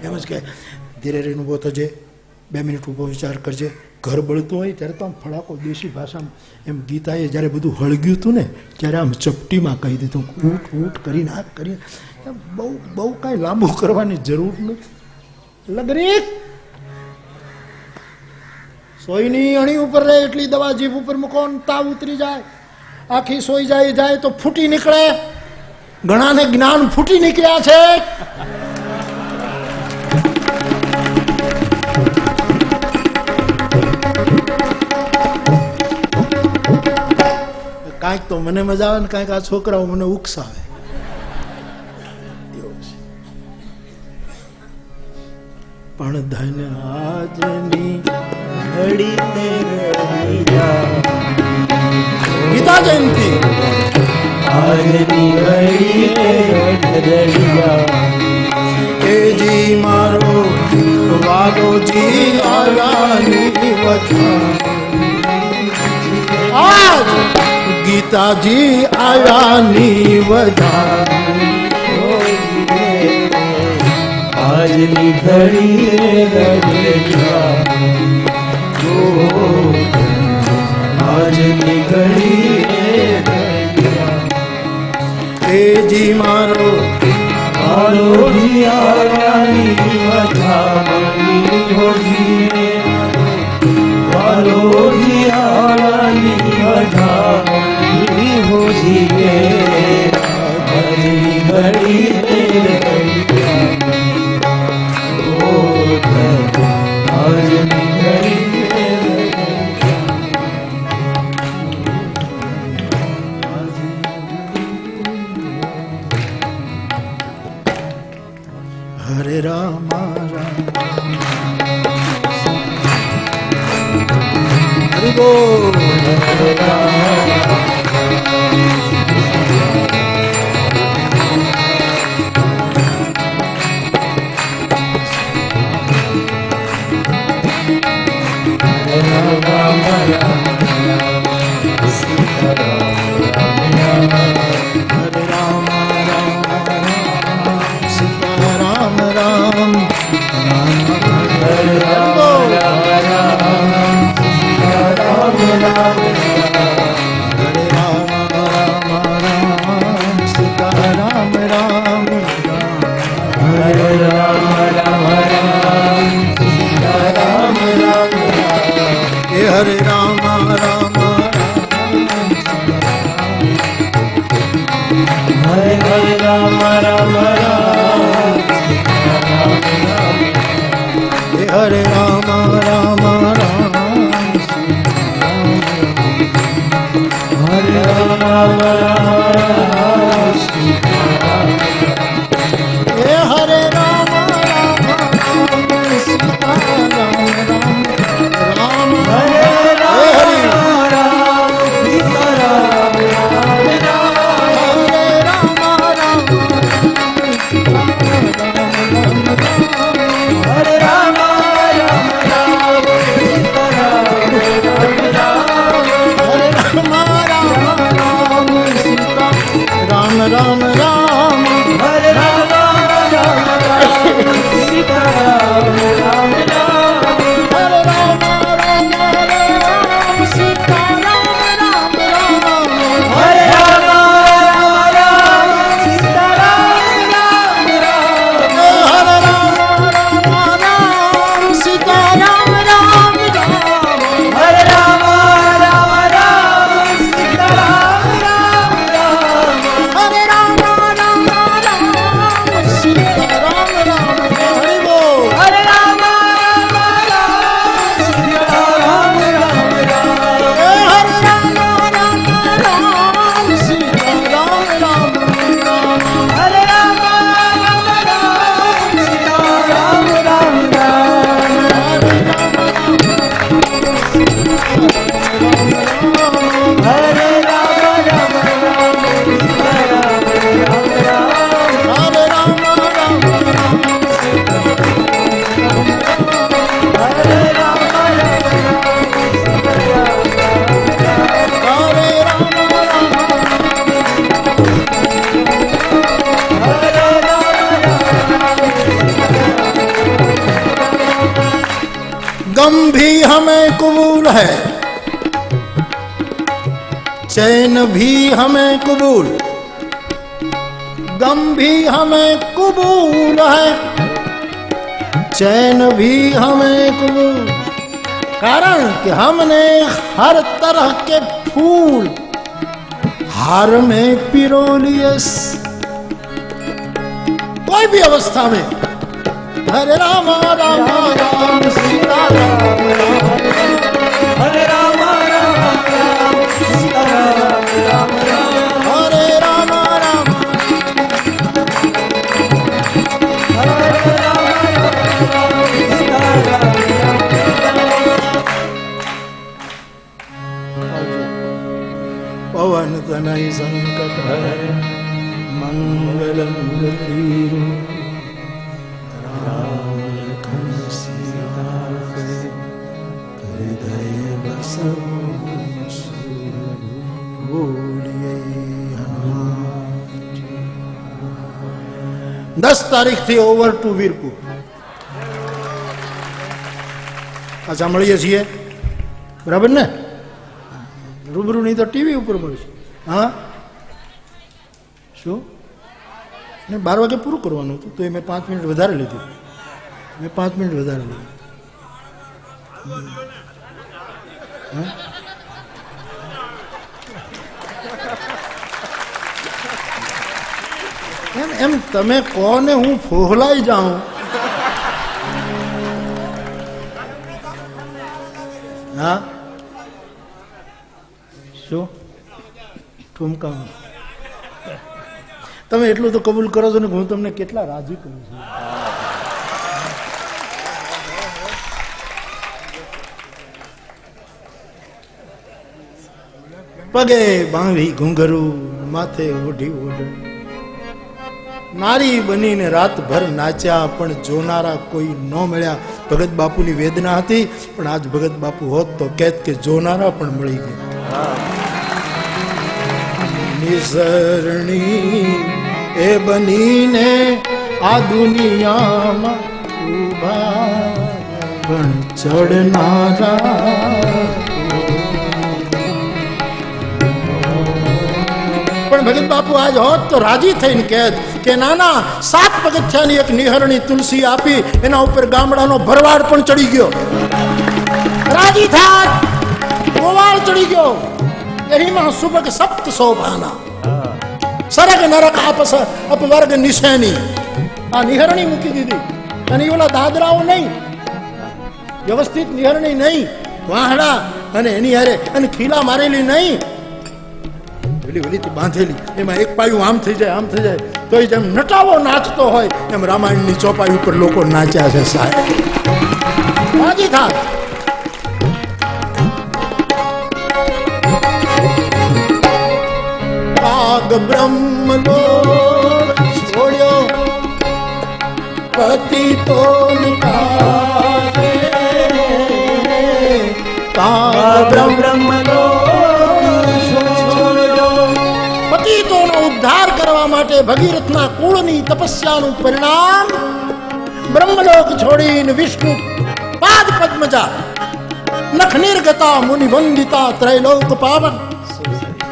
એમ જ કહે ધીરે રહીને ઊભો થજે, 2 મિનિટ ઊભો વિચાર કરજે. ઘર બળતું હોય ત્યારે તો આમ ફડાકો દેશી ભાષામાં એમ ગીતાએ જ્યારે બધું હળગ્યું હતું ને ત્યારે આમ ચપટીમાં કહી દીધું ઊટ ઊટ કરીને આ કરીને. બહુ કાંઈ લાંબુ કરવાની જરૂર નથી. લગરીક સોયની અણી ઉપર રહે એટલી દવા જીભ ઉપર મૂકો, તાવ ઉતરી જાય, આખી સોઈ જાય તો ફૂટી નીકળે. ઘણાને જ્ઞાન ફૂટી નીકળ્યા છે. કાંઈક તો મને મજા આવે ને કાંઈક આ છોકરાઓ મને ઉકસાવે. પણ ધન આજની ઘડી ગીતા જયંતિ આજની જી મારો વાગોજી આવ્યાની વચન. આજ ગીતાજી આવ્યાની વચન. આજની ઘડીએ આજની ઘડીએ જી મારો આલોજી આવ્યાની વધામણી હોજીએ આલોજી આવ્યાની વધામણી હોજીએ આજની ઘડીએ આજની ઘડીએ હરે રામ હરિ બોલ. હરે રામ હરે રામ રામ રામ હરે રામ રામ હે હરે રામ રામ રામ સીતા રામ રામ રામ હરે રામ રામ રામ હરે રામ રામ રામ સીતા રામ રામ રામ હરે રામ રામ રામ સીતા રામ રામ રામ હરે રામ રામ રામ સીતા રામ રામ રામ હરે રામ રામ સીતા રામ રામ રામ હરે રામ રામ રામ સીતા રામ રામ રામ હરે રામ રામ રામ સીતા રામ રામ હરિ બોલ હરે રામ રામ રામ સીતા રામ રામ રામ હરે રામ રામ રામ સીતા રામ રામ રામ હરે રામ રામ રામ સીતા રામ રામ રામ હરે રામ રામ રામ સીતા રામ રામ રામ હરે રામ રામ રામ હરે રામ રામ હરે રામ गम भी हमें कबूल है चैन भी हमें कबूल गम भी हमें कबूल है चैन भी हमें कबूल कारण कि हमने हर तरह के फूल हार में पिरो लिए कोई भी अवस्था में हरे राम राम राम सीता राम राम हरे राम राम राम सीता राम राम राम हरे राम राम हरे राम राम सीता राम पवन तनय संकट हर मंगल मूर्ति राम लखन सीता हृदय बसो बोलिए हनुमान 10 तारीख थी ओवर टू वीरपुर આ સાંભળીએ છીએ બરાબર ને રૂબરૂ નહીં તો ટીવી ઉપર મળશે હા શું ને 12 વાગે પૂરું કરવાનું હતું તો મેં 5 મિનિટ વધારે લીધી મેં 5 મિનિટ વધારે લીધી એમ એમ તમે કોને હું ફોહલાઈ જાઉં હા શું ઠુમકા તમે એટલું તો કબૂલ કરો છો ને હું તમને કેટલા રાજી કરું છું પગે બાંધી ઘૂંઘરું માથે ઓઢી ઓઢ નારી બનીને રાતભર નાચ્યા પણ જોનારા કોઈ ન મળ્યા ભગત બાપુની વેદના હતી પણ આજ ભગત બાપુ હોત તો કહેત કે જોનારા પણ મળી ગયા નિસરણી એ બનીને આ દુનિયામાં ઉભા પણ ચડનારા પણ ભગત બાપુ આજ હોત તો રાજી થઈને કહેત કે નાના 7 પગથિયાની એક નિહરણી તુલસી આપી એના ઉપર ગામડાનો ભરવાડ પણ ચડી ગયો રાજી થાત ગોવાળ ચડી ગયો એહીમાં સુબક સપ્ત શોભાના સરગ નરક આપસ અપવર્ગ નિશેની આ નિહરણી મૂકી દીધી અને ઓલા દાદરાઓ નહીં વ્યવસ્થિત નિહરણી નહીં વાહડા અને એની હારે અને ખીલા મારેલી નહીં બાંધેલી એમાં એક પાયું આમ થઈ જાય તો જેમ નટાવો નાચતો હોય એમ રામાયણની ચોપાઈ ઉપર લોકો નાચ્યા છે સાહેબ રાજી થાત ભાગ બ્રહ્મ લોક છોડ્યો પતિ તો ઉદ્ધાર કરવા માટે ભગીરથના કુળની તપસ્યાનું પરિણામ બ્રહ્મલોક છોડીને વિષ્ણુ પાદ પદ્મજા નખ નિર્ગતા મુનિ વંદિતા ત્રૈલોક પાવન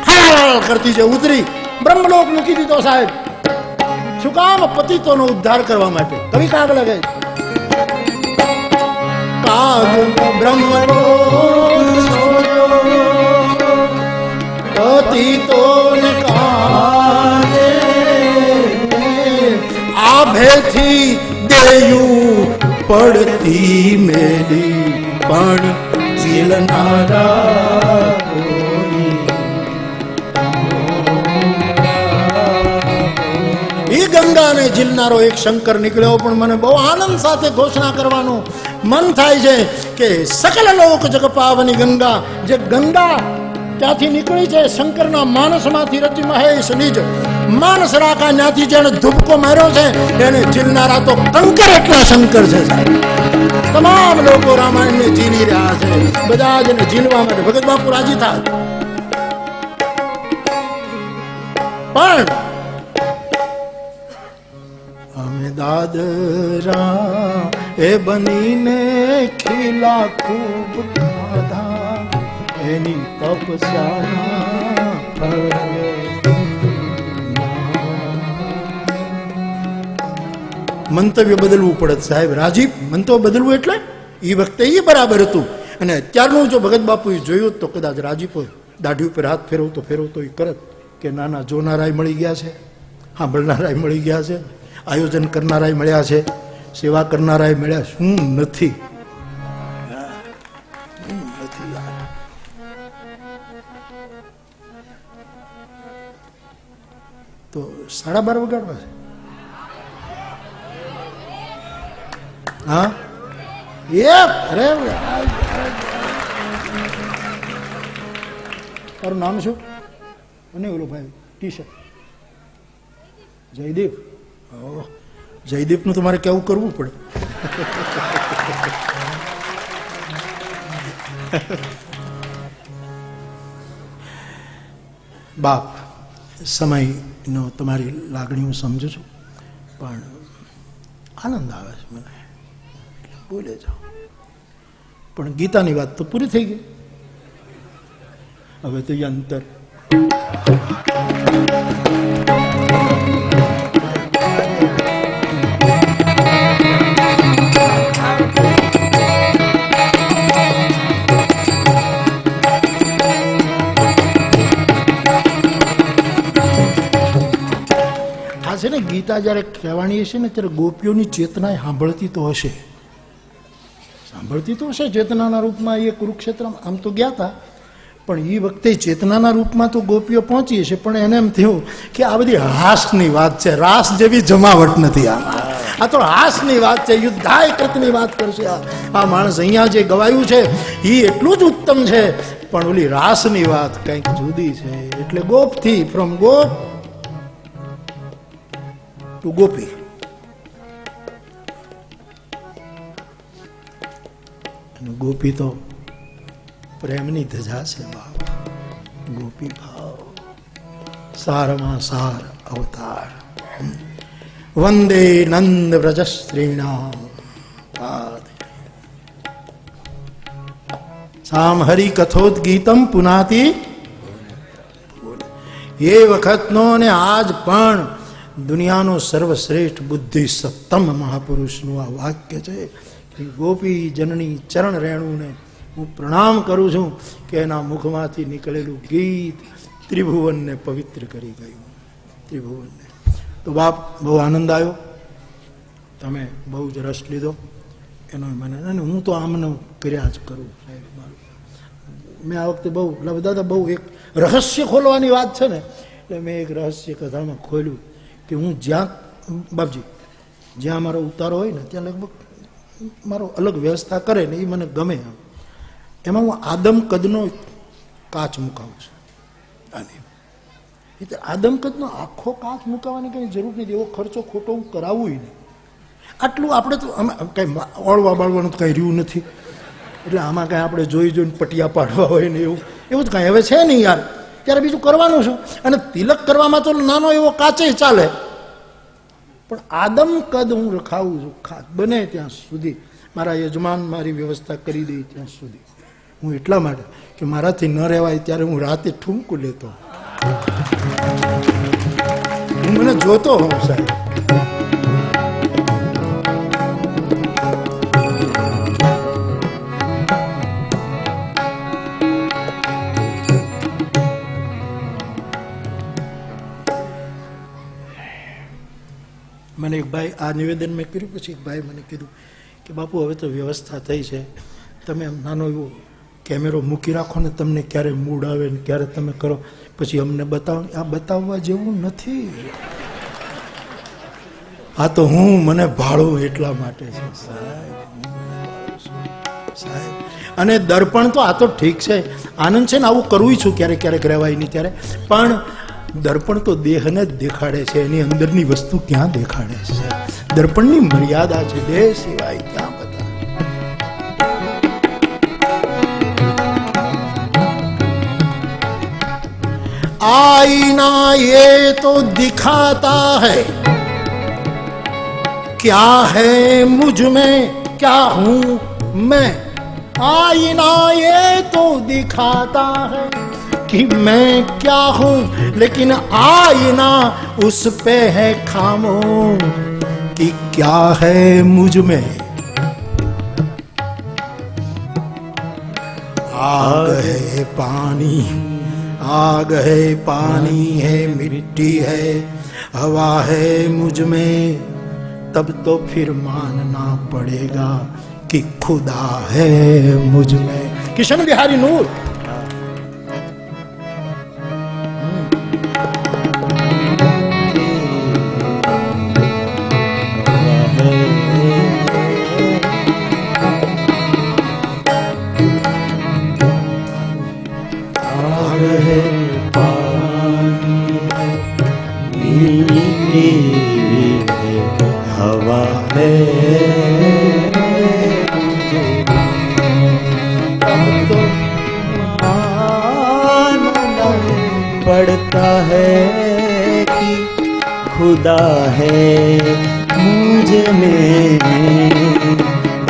હાલ કરતી જે ઉતરી બ્રહ્મલોક મૂકી દીધો સાહેબ. શું કામ? પતિતોનો ઉદ્ધાર કરવા માટે. કવિ કાગ લગે કાગ બ્રહ્મલોક પતિતોને કાગે આભેથી દેયું પડતી મેલી પણ ચીલનારા ગંગાને ઝીલનારો એક શંકર નીકળ્યો. પણ મને બહુ આનંદ સાથે ઘોષણા કરવાનું મન થાય છે કે સકલ લોક જગ પાવની ગંગા, જે ગંગા ત્યાંથી નીકળી છે શંકરના માનસમાંથી રતિ મહેશ નિજ માનસ રાકા, ત્યાંથી જેને ધુબકો માર્યો છે એને ઝીલનારા તો કંકર એટલા શંકર છે સાહેબ. તમામ લોકો રામાયણને ઝીલી રહ્યા છે, બધા જ એને ઝીલવા માટે ભગત બાપુ રાજી થાય. પણ અમે દાદરા એ બનીને ખીલા ખૂબ ખાધા એની તપસ્યાના ફળ. મંતવ્ય બદલવું પડે સાહેબ. રાજીવ મંતવ્ય બદલવું એટલે એ વખતે એ બરાબર હતું અને અત્યારનું જો ભગત બાપુએ જોયું તો કદાચ રાજીપો દાઢી ઉપર હાથ ફેરવતો એ કરત કે નાના જોનારાય મળી ગયા છે, સાંભળનારાય મળી ગયા છે, આયોજન કરનારાય મળ્યા છે, સેવા કરનારાય મળ્યા. શું નથી તો 12:30 વગાડવા છે. હા અરે તારું નામ શું? અને ઓલો ભાઈ ટી શર્ટ જયદીપ. જયદીપનું તમારે કેવું કરવું પડે. બાપ, સમયનો તમારી લાગણી હું સમજુ છું, પણ આનંદ આવે છે મને એટલે બોલે જાઓ. પણ ગીતાની વાત તો પૂરી થઈ ગઈ. હવે તો યંતર છે ને. ગીતા જ્યારે કહેવાની હશે ને ત્યારે ગોપીઓની ચેતના સાંભળતી તો હશે ચેતનાના રૂપમાં. એ કુરુક્ષેત્રમાં આમ તો ગયા હતા પણ એ વખતે ચેતનાના રૂપમાં તો ગોપીઓ પહોંચી હશે, પણ એને એમ થયું કે આ બધી હાસની વાત છે, રાસ જેવી જમાવટ નથી આમાં. આ તો હાસની વાત છે, યુદ્ધાય કૃતની વાત કરશે આ માણસ. અહીંયા જે ગવાયું છે એ એટલું જ ઉત્તમ છે, પણ ઓલી રાસની વાત કંઈક જુદી છે. એટલે ગોપથી ફ્રોમ ગોપ ટુ ગોપી. અને ગોપી તો પ્રેમની ધજા છે બાપ. ગોપી ભાવ સારમાં સાર અવતાર. વંદે નંદ વ્રજસ્ત્રીણામ સામ હરિ કથોદગીતમ પુનાતિ. એ વખતનો ને આજ પણ દુનિયાનો સર્વશ્રેષ્ઠ બુદ્ધિ સત્તમ મહાપુરુષનું આ વાક્ય છે. ગોપી જનની ચરણ રેણુને હું પ્રણામ કરું છું કે એના મુખમાંથી નીકળેલું ગીત ત્રિભુવનને પવિત્ર કરી ગયું. ત્રિભુવનને તો બાપ બહુ આનંદ આવ્યો, તમે બહુ જ રસ લીધો એનો મને. અને હું તો આમનો કર્યા જ કરું સાહેબ. મેં આ વખતે બહુ દાદા બહુ એક રહસ્ય ખોલવાની વાત છે ને, એટલે મેં એક રહસ્ય કથામાં ખોલ્યું કે હું જ્યાં બાપજી જ્યાં મારો ઉતારો હોય ને ત્યાં લગભગ મારો અલગ વ્યવસ્થા કરે ને એ મને ગમે. એમાં હું આદમ કદનો કાચ મુકાવું છું. એટલે આદમ કદનો આખો કાચ મુકાવવાની કંઈ જરૂર નથી. એવો ખર્ચો ખોટો હું કરાવું નહીં. આટલું આપણે તો અમે કંઈ ઓળવા બાળવાનું તો કંઈ રહ્યું નથી. એટલે આમાં કાંઈ આપણે જોઈને પટિયા પાડવા હોય ને એવું તો કાંઈ હવે છે નહીં યાર. ત્યારે બીજું કરવાનું શું? અને તિલક કરવામાં તો નાનો એવો કાચે ચાલે, પણ આદમ કદ હું રખાવું છું બને ત્યાં સુધી, મારા યજમાન મારી વ્યવસ્થા કરી દે ત્યાં સુધી. હું એટલા માટે કે મારાથી ન રહેવાય ત્યારે હું રાતે ઠુમકું લેતો, હું મને જોતો હોઉં સાહેબ. મને એક ભાઈ આ નિવેદન મેં કર્યું, પછી એક ભાઈ મને કીધું કે બાપુ હવે તો વ્યવસ્થા થઈ છે, તમે આમ નાનો એવો કેમેરો મૂકી રાખો ને, તમને ક્યારે મૂડ આવે ને ક્યારે તમે કરો, પછી અમને બતાવો. આ બતાવવા જેવું નથી, આ તો હું મને ભાળું એટલા માટે છે સાહેબ. અને દર્પણ તો આ તો ઠીક છે, આનંદ છે ને, આવું કરવું છું ક્યારેક ક્યારેક, રહેવાય નહીં ત્યારે, પણ દર્પણ તો દેહને જ દેખાડે છે, એની અંદરની વસ્તુ ક્યાં દેખાડે છે? દર્પણની મર્યાદા છે, દેહ સિવાય ક્યાં બતા. आईना ये तो दिखाता है क्या है मुझ में, क्या हूं मैं. आईना ये तो दिखाता है कि मैं क्या हूं, लेकिन आईना उस पे है खामोश कि क्या है मुझ में. आग है पानी, आग है पानी है मिट्टी है हवा है मुझ में, तब तो फिर मानना पड़ेगा कि खुदा है मुझ में. किशन बिहारी नूर. हवा है मानना पड़ता है कि खुदा है मुझ में.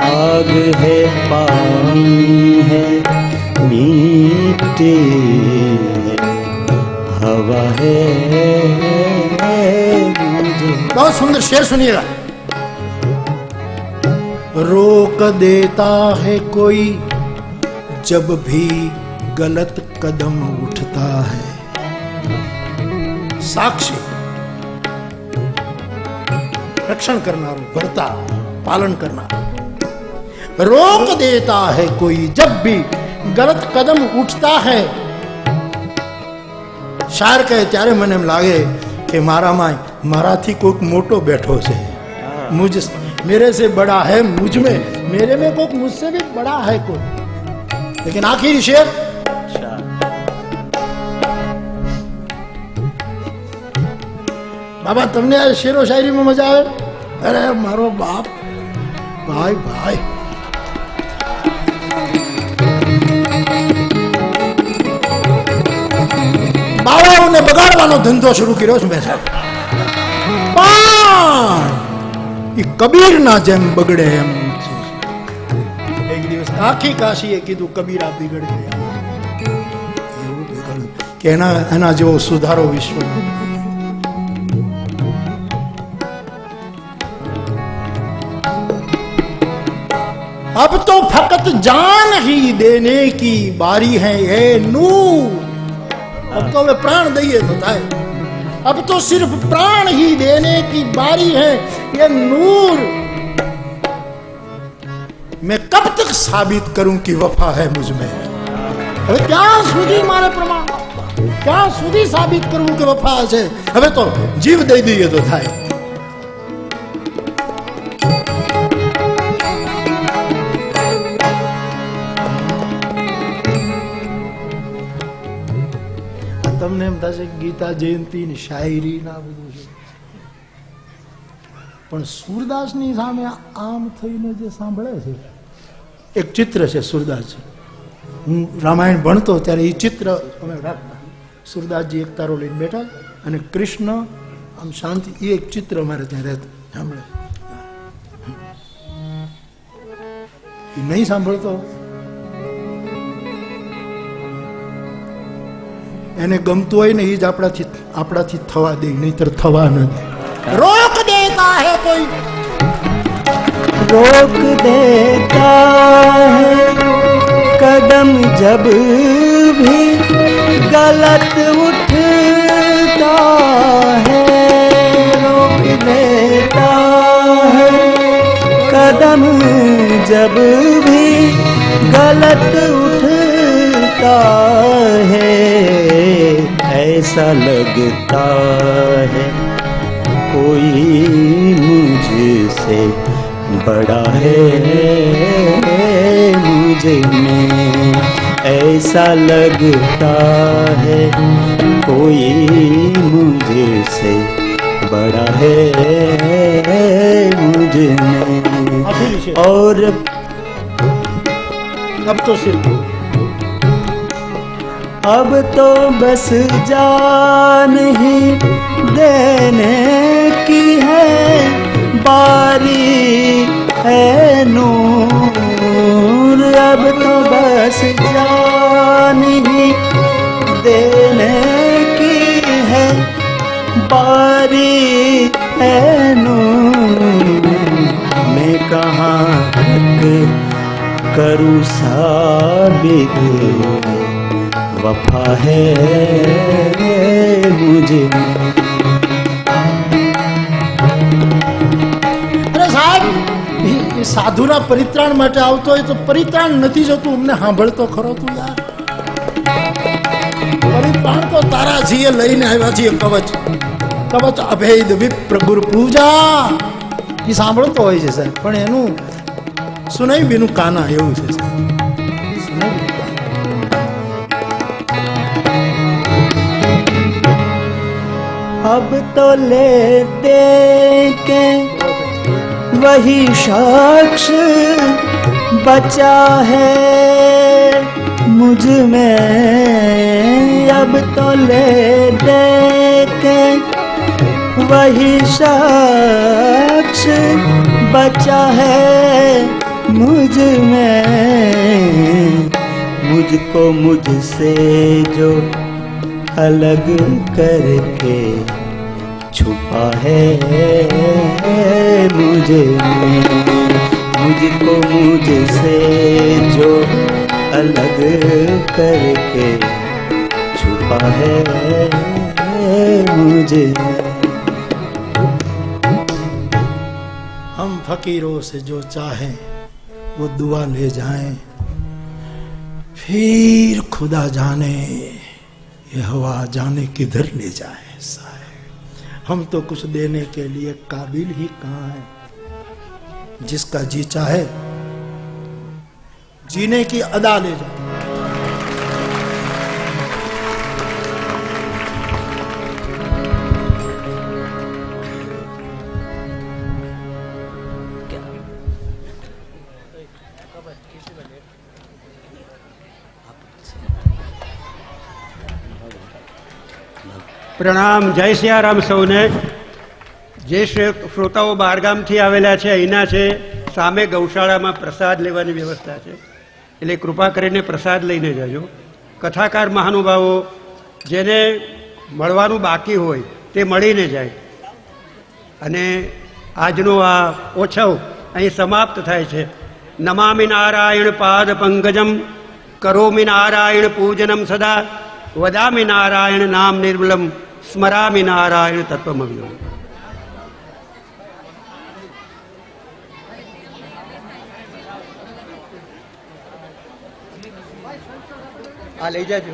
आग है पानी है मिट्टी हवा है. बहुत सुंदर शेर सुनिएगा. रोक देता है कोई जब भी गलत कदम उठता है. साक्षी, रक्षण करना, भरता पालन करना. रोक देता है कोई जब भी गलत कदम उठता है. શાયર કહે ત્યારે મને એમ લાગે કે મારામાં મારાથી કોઈક મોટો બેઠો છે, मुझ मेरे से बड़ा है मुझ में, मेरे में कोई मुझसे भी बड़ा है कोई. लेकिन आखिरी शेर, बाबा તમને આ શેરો શાયરીમાં મજા આવે? અરે મારો બાપ, ભાઈ ભાઈ. બાવાઓને બગાડવાનો ધંધો શરૂ કર્યો છે મેં સાહેબ, પણ એ કબીરના જેમ બગડે એમ. એક દિવસ આખી કાશીએ કીધું કબીરા બિગડ ગયા, એવું બિગડ્યું કે એના જેવો સુધારો વિશ્વમાં. अब तो फकत जान ही देने की बारी है ये नूर. अब तो वे प्राण दिए तो था, अब तो सिर्फ प्राण ही देने की बारी है ये नूर. मैं कब तक साबित करूं कि वफा है मुझ में. હવે ક્યાં સુધી મારે પ્રમાણ, ક્યાં સુધી સાબિત કરવું કે વફા છે? હવે તો જીવ દઈ દઈએ તો થાય. તમને એમ થશે ગીતા જયંતિ ની શાયરી ના બધું છે, પણ સુરદાસની સામે આમ થઈને જે સાંભળે છે, એક ચિત્ર છે સુરદાસ. હું રામાયણ ભણતો ત્યારે એ ચિત્ર અમે રાખતા. સુરદાસજી એક તારો લઈને બેઠા અને કૃષ્ણ આમ શાંતિ, એ એક ચિત્ર અમારે ત્યાં રહેતું. સાંભળે એ નહીં સાંભળતો, એને ગમતું હોય ને એ જ આપણાથી થવા દે, નહીતર થવા ન દે. રોક દેતા હે કોઈ, रोक देता है कदम जब भी गलत उठता है, रोक देता है कदम जब भी गलत उठता है, ऐसा लगता है कोई मुझसे बड़ा है मुझे में, ऐसा लगता है कोई मुझसे बड़ा है मुझे में. और अब तो सिर्फ अब तो बस जान ही देने की है बारी है नूर, अब तो बस जान ही देने की है बारी है नूर. मैं कहाँ तक करूँ साबित वफा है मुझे. સાધુના પરિત્રાણ માટે આવતો હોય તો પરિત્રાણ નથી જતું, અમને સાંભળતો ખરો તું યાર. પરિત્રાણ તો તારા છીએ લઈને આવ્યા છીએ કવચ, કવચ અભેદ વિપ્ર ગુરુ પૂજા, એ સાંભળતો હોય છે સાહેબ, પણ એનું સુનાઈ બીનું કાના એવું છે સાહેબ. अब तो लेते के वही शख्स बचा है मुझ में, अब तो लेते के वही शख्स बचा है मुझ में, मुझको मुझसे जो अलग करके छुपा है मुझे में, मुझको मुझसे जो अलग करके छुपा है मुझे में. हम फकीरों से जो चाहें वो दुआ ले जाएं, फिर खुदा जाने ये हवा जाने किधर ले जाए. हम तो कुछ देने के लिए काबिल ही कहाँ है. जिसका जी चाहे जीने की अदा ले जाए. પ્રણામ. જય સિયારામ સૌને. જે શ્રોતાઓ બહારગામથી આવેલા છે અહીંના છે, સામે ગૌશાળામાં પ્રસાદ લેવાની વ્યવસ્થા છે, એટલે કૃપા કરીને પ્રસાદ લઈને જજો. કથાકાર મહાનુભાવો જેને મળવાનું બાકી હોય તે મળીને જાય. અને આજનો આ ઓછવ અહીં સમાપ્ત થાય છે. નમામિ નારાયણ પાદ પંકજમ કરોમિ નારાયણ પૂજનમ સદા વદામિ નારાયણ નામ નિર્મલમ સ્મરામિ નારાયણ તત્વમવ્યમ. આ લઈ જાજો.